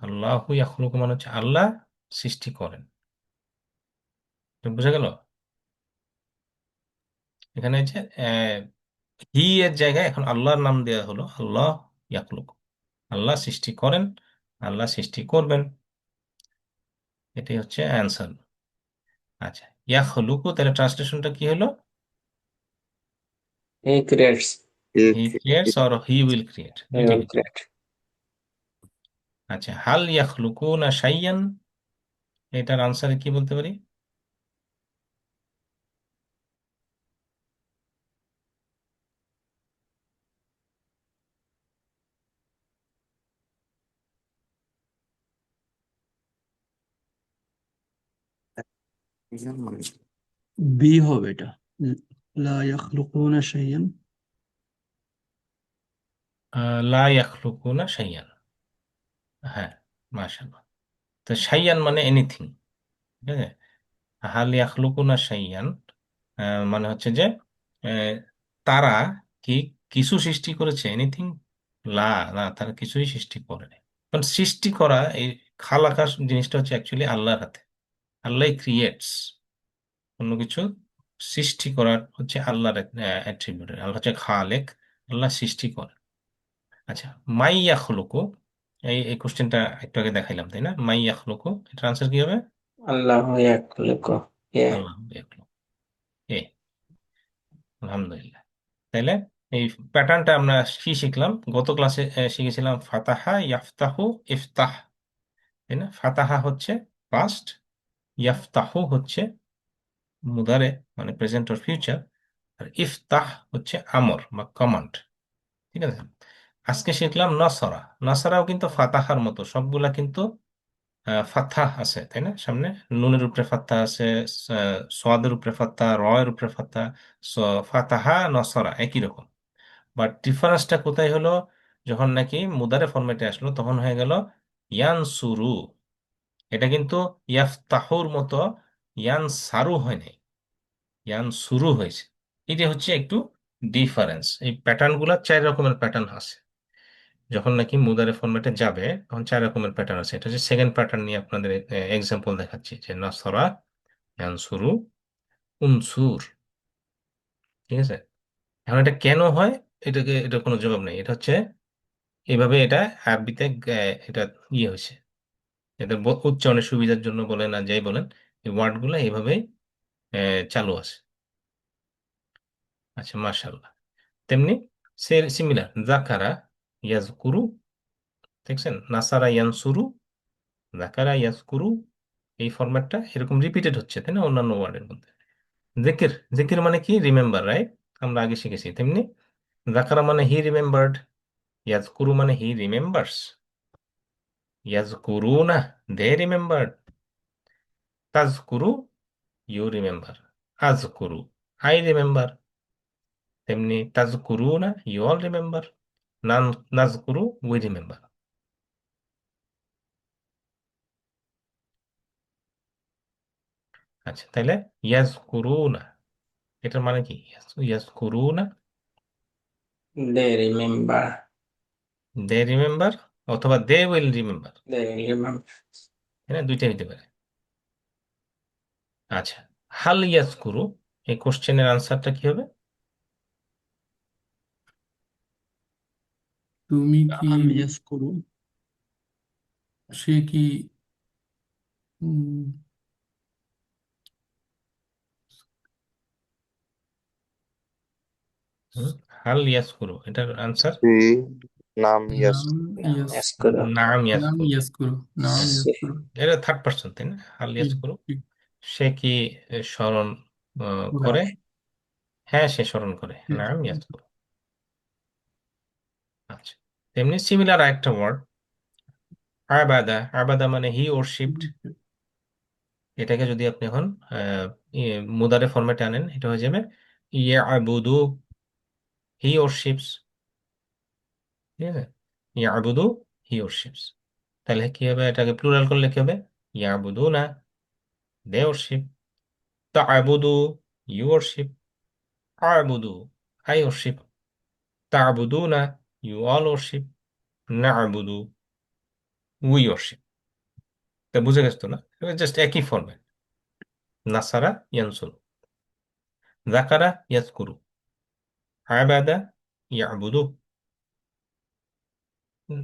আল্লাহু ইয়াখলুকু মানে হচ্ছে আল্লাহ সৃষ্টি করেন। তো বুঝা গেল? এখানে যে হি এর জায়গায় এখন আল্লাহর নাম দেওয়া হলো, আল্লাহ ইয়াখলুকু। আল্লাহ সৃষ্টি করেন, আল্লাহ সৃষ্টি করবেন। এটাই হচ্ছে অ্যান্সার। আচ্ছা, ইয়াখলুকু তাহলে ট্রান্সলেশনটা কি হলো? He creates. He creates or he will create, He দুইটাই will হচ্ছে। create. আচ্ছা, হাল ইয়াখলুকুনা শাইয়ান, এটার আনসারে কি বলতে পারি? বি হবে এটা। লা ইয়াখলুকুনা শাইয়ান। লা ইয়াখলুকুনা শাইয়ান। হ্যাঁ, মাশাআল্লাহ। তো শাইয়ান মানে এনিথিং। ঠিক আছে? হাল ইয়াখলুকুনা শাইয়ান মানে হচ্ছে যে আহ, তারা কি কিছু সৃষ্টি করেছে? এনিথিং। লা, না তারা কিছুই সৃষ্টি করে নাই। কারণ সৃষ্টি করা, এই খালাকার জিনিসটা হচ্ছে অ্যাকচুয়ালি আল্লাহর হাতে। আল্লাহ ক্রিয়েটস। অন্য কিছু সৃষ্টি করার হচ্ছে আল্লাহর অ্যাট্রিবিউট। আল্লাহ হচ্ছে খালেক, আল্লাহ সৃষ্টি করে। আচ্ছা, মাই ইয়াখলুকু, এই এই কোশ্চেনটা একটু আগে দেখাইলাম তাই না? মাই ইয়াখলুকু, এটার আনসার কি হবে? Allahu yakhluqu. Yeah. আল্লাহ ইয়াখলুকু। এ, আলহামদুলিল্লাহ। তাইলে এই প্যাটার্নটা আমরা কি শিখলাম? গত ক্লাসে শিখেছিলাম ফাতাহা, ইয়াফতাহু, ইফতাহ। তাই না? ফাতাহা হচ্ছে পাস্ট, ইয়াফতাহু হচ্ছে মুদারে মানে প্রেজেন্ট অর ফিউচার, আর ইফতাহ হচ্ছে আমর বা কমান্ড। ঠিক আছে? আজকে শিখলাম নসরা। নসরাও কিন্তু ফাতাহার মতো, সবগুলা কিন্তু ফাতহা আছে তাই না? সামনে নুনের উপরে ফাতহা আছে, সোয়াদের উপরে ফাতহা, রয়ের উপরে ফাতহা। ফাতাহা নসরা একই রকম, বাট ডিফারেন্সটা কোথায় হলো? যখন নাকি মুদারে ফরম্যাটে আসলো তখন হয়ে গেল ইয়ানসুরু। এটা কিন্তু ইয়াফতাহুর মতো ইয়ানসারু হয় নাই, ইয়ানসুরু হয়েছে। এটা হচ্ছে একটু ডিফারেন্স। এই প্যাটার্ন গুলা 4 রকমের প্যাটার্ন আছে। যখন নাকি মুদারে ফরম্যাটে যাবে তখন 4 রকমের প্যাটার্ন আছে। এটা হচ্ছে সেকেন্ড প্যাটার্ন নিয়ে আপনাদের এক্সাম্পল দেখাচ্ছি, যে নাসরা, ইয়ানসুরু, উনসুর। ঠিক আছে? এখন এটা কেন হয়, এটা কোনো জবাব নেই। এটা হচ্ছে এইভাবে, এটা আরবিতে এটা ইয়ে হয়েছে, এদের উচ্চারণের সুবিধার জন্য বলেন আর যাই বলেন, এই ওয়ার্ডগুলো এইভাবেই চালু আছে। আচ্ছা, মাশাআল্লাহ। তেমনি সিমিলার জাকারা, ইয়াজকুরু, দেখছেন, নাসারা ইয়ানসুরু, জাকারা ইয়াজকুরু, এই ফরম্যাটটা এরকম রিপিটেড হচ্ছে, তাই না, অন্যান্য ওয়ার্ডের মধ্যে। জিকির, জিকির মানে কি? Remember, right? আমরা আগে শিখেছি। তেমনি জাকারা মানে হি রিমেম্বার্ড, ইয়াজকুরু মানে হি রিমেম্বার্স, ইয়াজকুরুনা দে রিমেম্বার্ড, তাজকুরু ইউ রিমেম্বার, আজকুরু আই রিমেম্বার। তেমনি তাজকুরুনা ইউ অল রিমেম্বার, নাজকুরু উই রিমেম্বার। আচ্ছা, তাহলে ইয়াজকুরুনা এটার মানে কি? ইয়াজকুরুনা They remember. দে রিমেম্বার, অথবা they will remember, They remember. তাই না? দুইটাই হতে পারে। আচ্ছা, হাল ইয়াজকুরু, এই কোশ্চেনের আনসারটা কি হবে? তুমি কি, নাম ইয়াজকুরু। সে কি, উম, হুম, হাল ইয়াজকুরু, এটার আনসার সি নাম ইয়াস। নাম Nam ইয়াস yaskuru. নাম নাম ইয়াজকুরু। ইয়াস করো, নাম হ্যাঁ, ইয়াস Si. করো। এটা থার্ড পার্সন, তাই না? হাল ঠিক ইয়াজকুরু, ঠিক সে কি স্মরণ ওরা করে? হ্যাঁ, সে স্মরণ করে। ঠিক নাম ইয়াজকুরু। আচ্ছা, তেমনি সিমিলার একটা ওয়ার্ড আবাদা, আবাদা মানে হি ওরশিপড। এটাকে যদি আপনি এখন মুদারে ফরম্যাটে আনেন, এটা হয়ে যাবে ইয়াবুদু, হি ওরশিপস। ঠিক আছে? ইয়াবুদু হি ওরশিপস। তাহলে কি হবে? এটাকে প্লুরাল করলে কি হবে? ইয়াবুদুনা দে ওরশিপ, তা'বুদু ইউ ওরশিপ, আ'বুদু আই ওরশিপ, তা'বুদুনা ইউ অল ওরশিপ, না'বুদু উই ওরশিপ। তা বুঝে গেছো তো না? জাস্ট একই ফরম্যাট। নাসারা ইয়ানসুরু, যাকারা ইয়াজকুরু, আবাদা ইয়াবুদু। উম,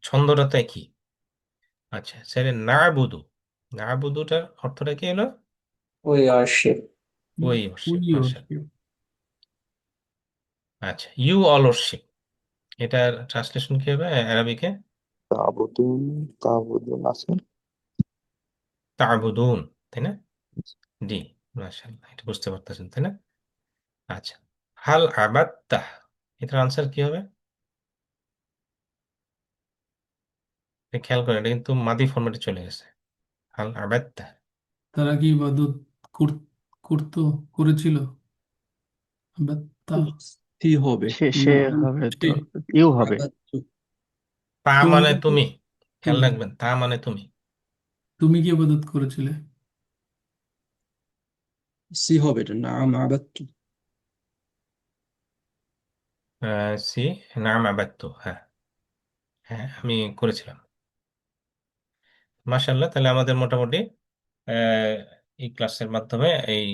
ছন্দটা তো একই। আচ্ছা স্যার, না'বুদু, না'বুদুটার অর্থটা কি হলো? We worship. ওই ওরশিপ, উইও মাশাআল্লাহ। আচ্ছা, ইউ অল ওরশিপ, এটার ট্রান্সলেশন কি হবে আরবিকে? তাবুদুন, তাবুদুন আছে। তা'বুদুন, তাই না? জি, মাশাআল্লাহ, এটা বুঝতে পারতেছেন, তাই না? আচ্ছা, হাল আবাদতাহ, এটার আনসার কি হবে? এটা খেয়াল করেন, এটা কিন্তু মাদি ফরম্যাটে চলে গেছে। হাল আবাদতাহ, তারা কি ইবাদত করতো, করেছিল? বাত্তা, সি হবে। সে নাম হবে তো, সে, ইউ হবে। আবাদতু। তা তুমি মানে কি, তুমি, খেয়াল তুমি রাখবেন, তা মানে তুমি। তুমি কি ইবাদত করেছিলে? সি হবে এটা, নাম আবাদতু। সি, নাম আবাদতু, হ্যাঁ, হ্যাঁ আমি করেছিলাম। মাশাআল্লাহ, তাহলে আমাদের মোটামুটি আহ, এই ক্লাসের মাধ্যমে এই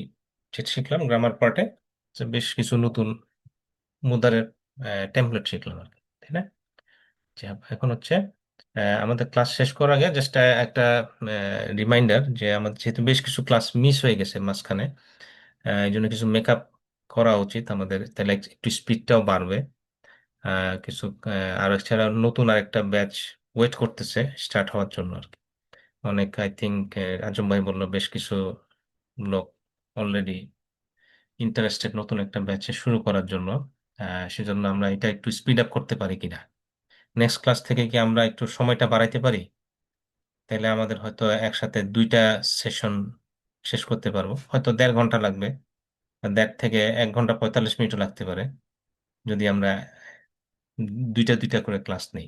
যেটা শিখলাম গ্রামার পার্টে, বেশ কিছু নতুন মুদ্রার টেমপ্লেট শিখলাম আর কি, তাই না? আচ্ছা, এখন হচ্ছে আমাদের ক্লাস শেষ করার আগে জাস্ট একটা রিমাইন্ডার, যে আমাদের যেহেতু বেশ কিছু ক্লাস মিস হয়ে গেছে মাঝখানে, এই জন্য কিছু মেকআপ করা উচিত আমাদের, তাহলে একটু স্পিডটাও বাড়বে। কিছু আর এছাড়া নতুন আরেকটা ব্যাচ ওয়েট করতেছে স্টার্ট হওয়ার জন্য আর কি। অনেক, আই থিঙ্ক আজম ভাই বললো বেশ কিছু লোক অলরেডি ইন্টারেস্টেড নতুন একটা ব্যাচে শুরু করার জন্য। সেজন্য আমরা এটা একটু স্পিড আপ করতে পারি কিনা, নেক্সট ক্লাস থেকে কি আমরা একটু সময়টা বাড়াইতে পারি? তাহলে আমাদের হয়তো একসাথে 2টা সেশন শেষ করতে পারবো, হয়তো 1.5 ঘন্টা লাগবে, 1.5 থেকে 1 ঘন্টা 45 মিনিটও লাগতে পারে, যদি আমরা দুইটা দুইটা করে ক্লাস নেই।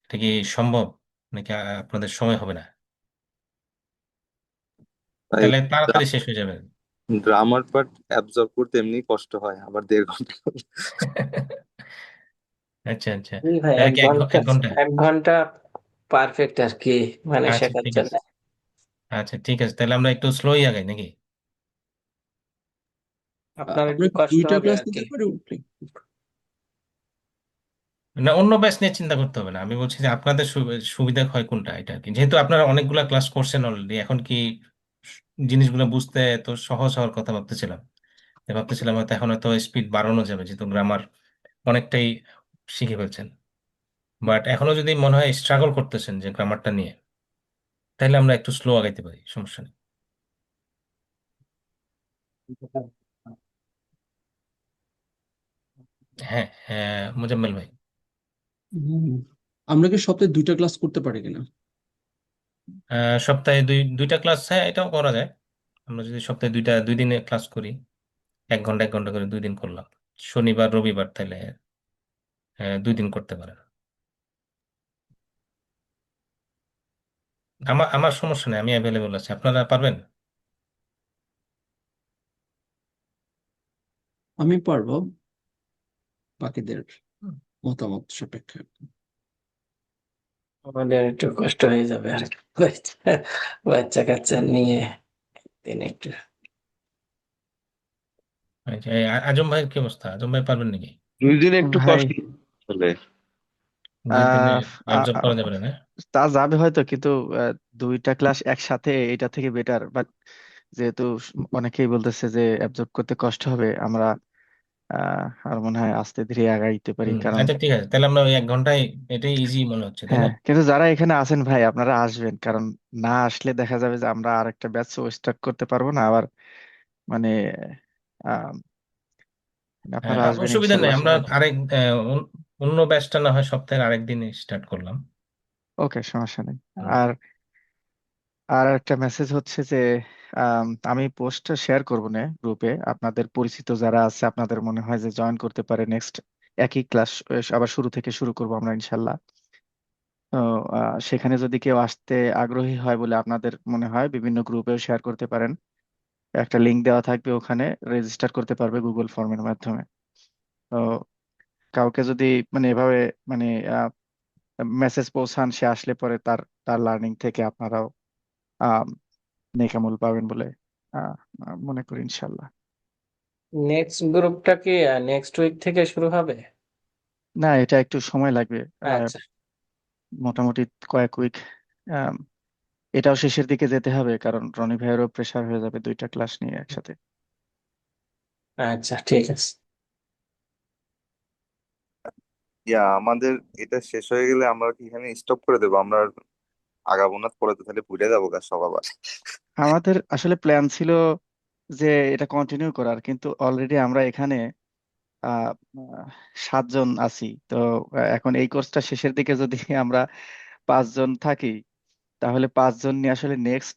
এটা কি সম্ভব নাকি আপনাদের সময় হবে না? ভাই, তাহলে তাড়াতাড়ি শেষ হয়ে যাবে। গ্রামার পার্ট অ্যাবজর্ব করতে এমনি কষ্ট হয়, আবার 1.5 ঘন্টা আচ্ছা আচ্ছা, জি ভাই, তাহলে এক কি ঘন্টা, এক ঘন্টা? 1 ঘন্টা পারফেক্ট আর কি, মানে আচ্ছা শেখার ঠিক জন্য। আছে, আচ্ছা ঠিক আছে, তাহলে আমরা একটু স্লোই আগাই নাকি? আপনার আমরা একটু কি কষ্ট দুইটা হবে ক্লাস আর কি। নিতে পারি? না, অন্য ব্যাচ নিয়ে চিন্তা করতে হবে না, আমি বলছি যে আপনাদের সুবিধা হয় কোনটা এটা আর কি, যেহেতু আপনারা অনেকগুলা ক্লাস করছেন অলরেডি, এখন কি জিনিসগুলো বুঝতে তো সহজ হওয়ার কথা ভাবতেছিলাম। ভাবতেছিলাম হয়তো এখন হয়তো স্পিড বাড়ানো যাবে, যেহেতু গ্রামার অনেকটাই শিখে ফেলছেন। বাট এখনো যদি মনে হয় স্ট্রাগল করতেছেন যে গ্রামারটা নিয়ে, তাহলে আমরা একটু স্লো আগাইতে পারি, সমস্যা নেই। হ্যাঁ হ্যাঁ, মোজাম্মেল ভাই। হুম। আমরা কি সপ্তাহে দুইটা ক্লাস করতে পারি কিনা? সপ্তাহে দুইটা ক্লাস, হ্যাঁ এটাও করা যায়। আমরা যদি সপ্তাহে দুই দিনে ক্লাস করি, 1 ঘন্টা 1 ঘন্টা করে 2 দিন করলাম, শনিবার রবিবার, তাহলে 2 দিন করতে পারেন। আমার আমার সমস্যা নেই, আমি অ্যাভেলেবল আছি, আপনারা পারবেন? আমি পারবো, বাকিদের মতামত সাপেক্ষে। আমাদের একটু কষ্ট হয়ে যাবে আর কি। বাচ্চা বাচ্চা কাচ্চা নিয়ে দিন একটু। আচ্ছা, আজম ভাইয়ের কি অবস্থা? আজম ভাই পারবেন নাকি? 2 দিনে একটু ভাই কষ্ট আসলে। 2 দিনে আহ আ- অ্যাবজর্ব আ- করা যাবে না, না? তা যাবে হয়তো, কিন্তু দুইটা ক্লাস একসাথে এটা থেকে বেটার। বাট যেহেতু অনেকেই বলতেছে যে অ্যাবজর্ব করতে কষ্ট হবে, আমরা আর মনে হয় আস্তে ধীরে আগাইতে পারি। কারণ আচ্ছা ঠিক আছে, তাহলে আমরা ওই 1 ঘন্টায়, এটাই ইজি মনে হচ্ছে, তাই হ্যাঁ, না? কিন্তু যারা এখানে আছেন ভাই, আপনারা আসবেন, কারণ না আসলে দেখা যাবে যে আমরা আর একটা ব্যাচ স্টার্ট করতে পারবো না আবার। মানে আহ, হ্যাঁ, আপনারা আসবেন অসুবিধা নেই, ইনশাল্লাহ আমরা সবাই। অন্য ব্যাচটা না হয় সপ্তাহের আরেক দিনে স্টার্ট করলাম। ওকে, সমস্যা নেই। হুম। আর আর একটা মেসেজ হচ্ছে যে আমি পোস্টটা শেয়ার করবো না গ্রুপে। আপনাদের পরিচিত যারা আছে, আপনাদের মনে হয় যে জয়েন করতে পারে, নেক্সট একই ক্লাস আবার শুরু থেকে শুরু করবো আমরা ইনশাল্লাহ। তো সেখানে যদি কেউ আসতে আগ্রহী হয় বলে আপনাদের মনে হয়, বিভিন্ন গ্রুপেও শেয়ার করতে পারেন। একটা লিংক দেওয়া থাকবে, ওখানে রেজিস্টার করতে পারবে গুগল ফর্মের মাধ্যমে। তো কাউকে যদি মানে এভাবে মানে মেসেজ পৌঁছান, সে আসলে পরে তার তার লার্নিং থেকে আপনারাও আহ নেকামূল পাবেন বলে আহ মনে করি ইনশাল্লাহ। নেক্সট গ্রুপটা কি নেক্সট উইক থেকে শুরু হবে? না, এটা একটু সময় লাগবে, আচ্ছা মোটামুটি কয়েক উইক। এটাও শেষের দিকে যেতে হবে, কারণ রনি ভাইয়েরও প্রেশার হয়ে যাবে দুইটা ক্লাস নিয়ে একসাথে। আচ্ছা, ঠিক আছে। আমাদের এটা শেষ হয়ে গেলে আমরা কি এখানে স্টপ করে দেবো? আমরা আর আগাবো না, পরে তো তাহলে ভুলে যাবো গা সব আবার। আমাদের আসলে প্ল্যান ছিল যে এটা কন্টিনিউ করার, কিন্তু অলরেডি আমরা এখানে আহ আহ, 7 জন আছি তো। এখন এই কোর্সটা শেষের দিকে যদি আমরা 5 জন থাকি, তাহলে 5 জন নিয়ে আসলে নেক্সট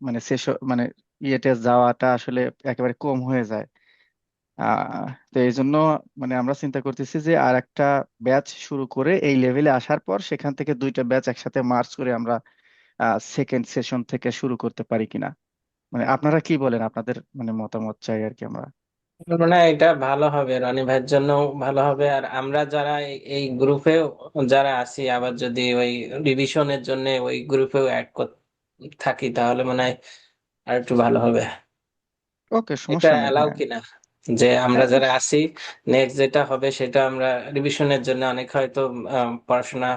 মানে সেশন মানে ইয়েতে যাওয়াটা আসলে একেবারে কম হয়ে যায়। তো এই জন্য মানে আমরা চিন্তা করতেছি যে আর একটা ব্যাচ শুরু করে এই লেভেলে আসার পর সেখান থেকে দুইটা ব্যাচ একসাথে মার্চ করে আমরা সেকেন্ড সেশন থেকে শুরু করতে পারি কিনা। মানে আপনারা কি বলেন? আপনাদের মানে মতামত চাই আর কি আমরা। আমার মনে হয় এটা ভালো হবে, রনি ভাইয়ের জন্য ভালো হবে। আর আমরা যারা এই গ্রুপে যারা আছি, আবার যদি ওই রিভিশনের জন্য ওই গ্রুপেও অ্যাড থাকি, তাহলে মনে হয় আর একটু ভালো হবে। ওকে, এটা সমস্যা নেই, অ্যালাউ হ্যাঁ। কিনা, যে আমরা হ্যাঁ, যারা আছি, নেক্সট যেটা হবে সেটা আমরা রিভিশনের জন্য অনেক হয়তো পড়াশোনা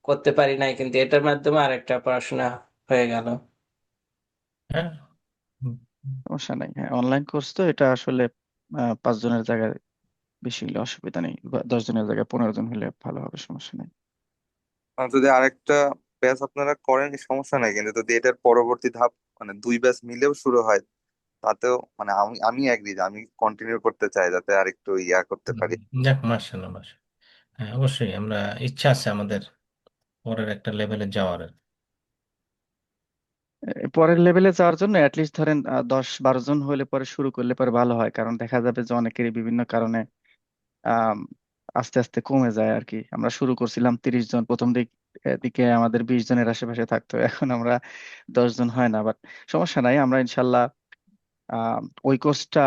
করতে পারি নাই, কিন্তু এটার মাধ্যমে আরেকটা পড়াশোনা হয়ে গেল। হ্যাঁ। হুম, সমস্যা নেই, হ্যাঁ। অনলাইন কোর্স তো এটা আসলে 5 জনের জায়গায় বেশি হলে অসুবিধা নেই, বা 10 জনের জায়গায় 15 জন হলে ভালো হবে, সমস্যা নেই। আর যদি আরেকটা ব্যাচ আপনারা করেন সমস্যা নাই, কিন্তু যদি এটার পরবর্তী ধাপ মানে 2 ব্যাচ মিলেও শুরু হয়, তাতেও মানে আমি আমি এগ্রি যে আমি কন্টিনিউ করতে চাই, যাতে আর একটু করতে হুম, পারি। যাক, মার্শাল্লাহ মার্শাল্লাহ। হ্যাঁ অবশ্যই, আমরা ইচ্ছা আছে আমাদের পরের একটা লেভেলে যাওয়ার। পরের লেভেলে যাওয়ার জন্য অ্যাটলিস্ট ধরেন 10-12 জন হলে পরে শুরু করলে পরে ভালো হয়, কারণ দেখা যাবে যে অনেকেরই বিভিন্ন কারণে আস্তে আস্তে কমে যায় আর কি। আমরা শুরু করছিলাম 30 জন, প্রথম দিকে আমাদের 20 জনের আশেপাশে থাকতো, এখন আমরা 10 জন হয় না। বাট সমস্যা নাই, আমরা ইনশাল্লাহ ওই কোর্সটা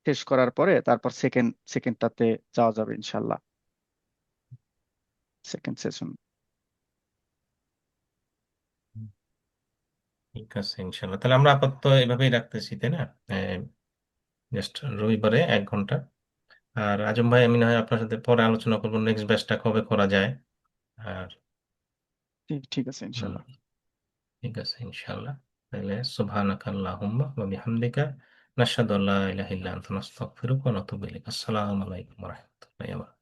শেষ করার পরে তারপর সেকেন্ডটাতে যাওয়া যাবে ইনশাল্লাহ, সেকেন্ড সেশন। ঠিক আছে ইনশাল্লাহ, তাহলে আমরা আপাতত এভাবেই রাখতেছি, তাই না? জাস্ট রবিবারে 1 ঘন্টা। আর আজম ভাই, আমি না হয় আপনার সাথে পরে আলোচনা করবো নেক্সট ব্যাচটা কবে করা যায়। আর ঠিক আছে হুম, ইনশাল্লাহ। ঠিক আছে ইনশাল্লাহ। তাহলে সুবহানাকা আল্লাহুম্মা ওয়া বিহামদিকা নাশহাদু আল্লা ইলাহা ইল্লা আনতা নাস্তাগফিরুকা ওয়া নাতুবু ইলাইক। আসসালামু আলাইকুম ওয়া রাহমাতুল্লাহি ওয়া বারাকাতুহু।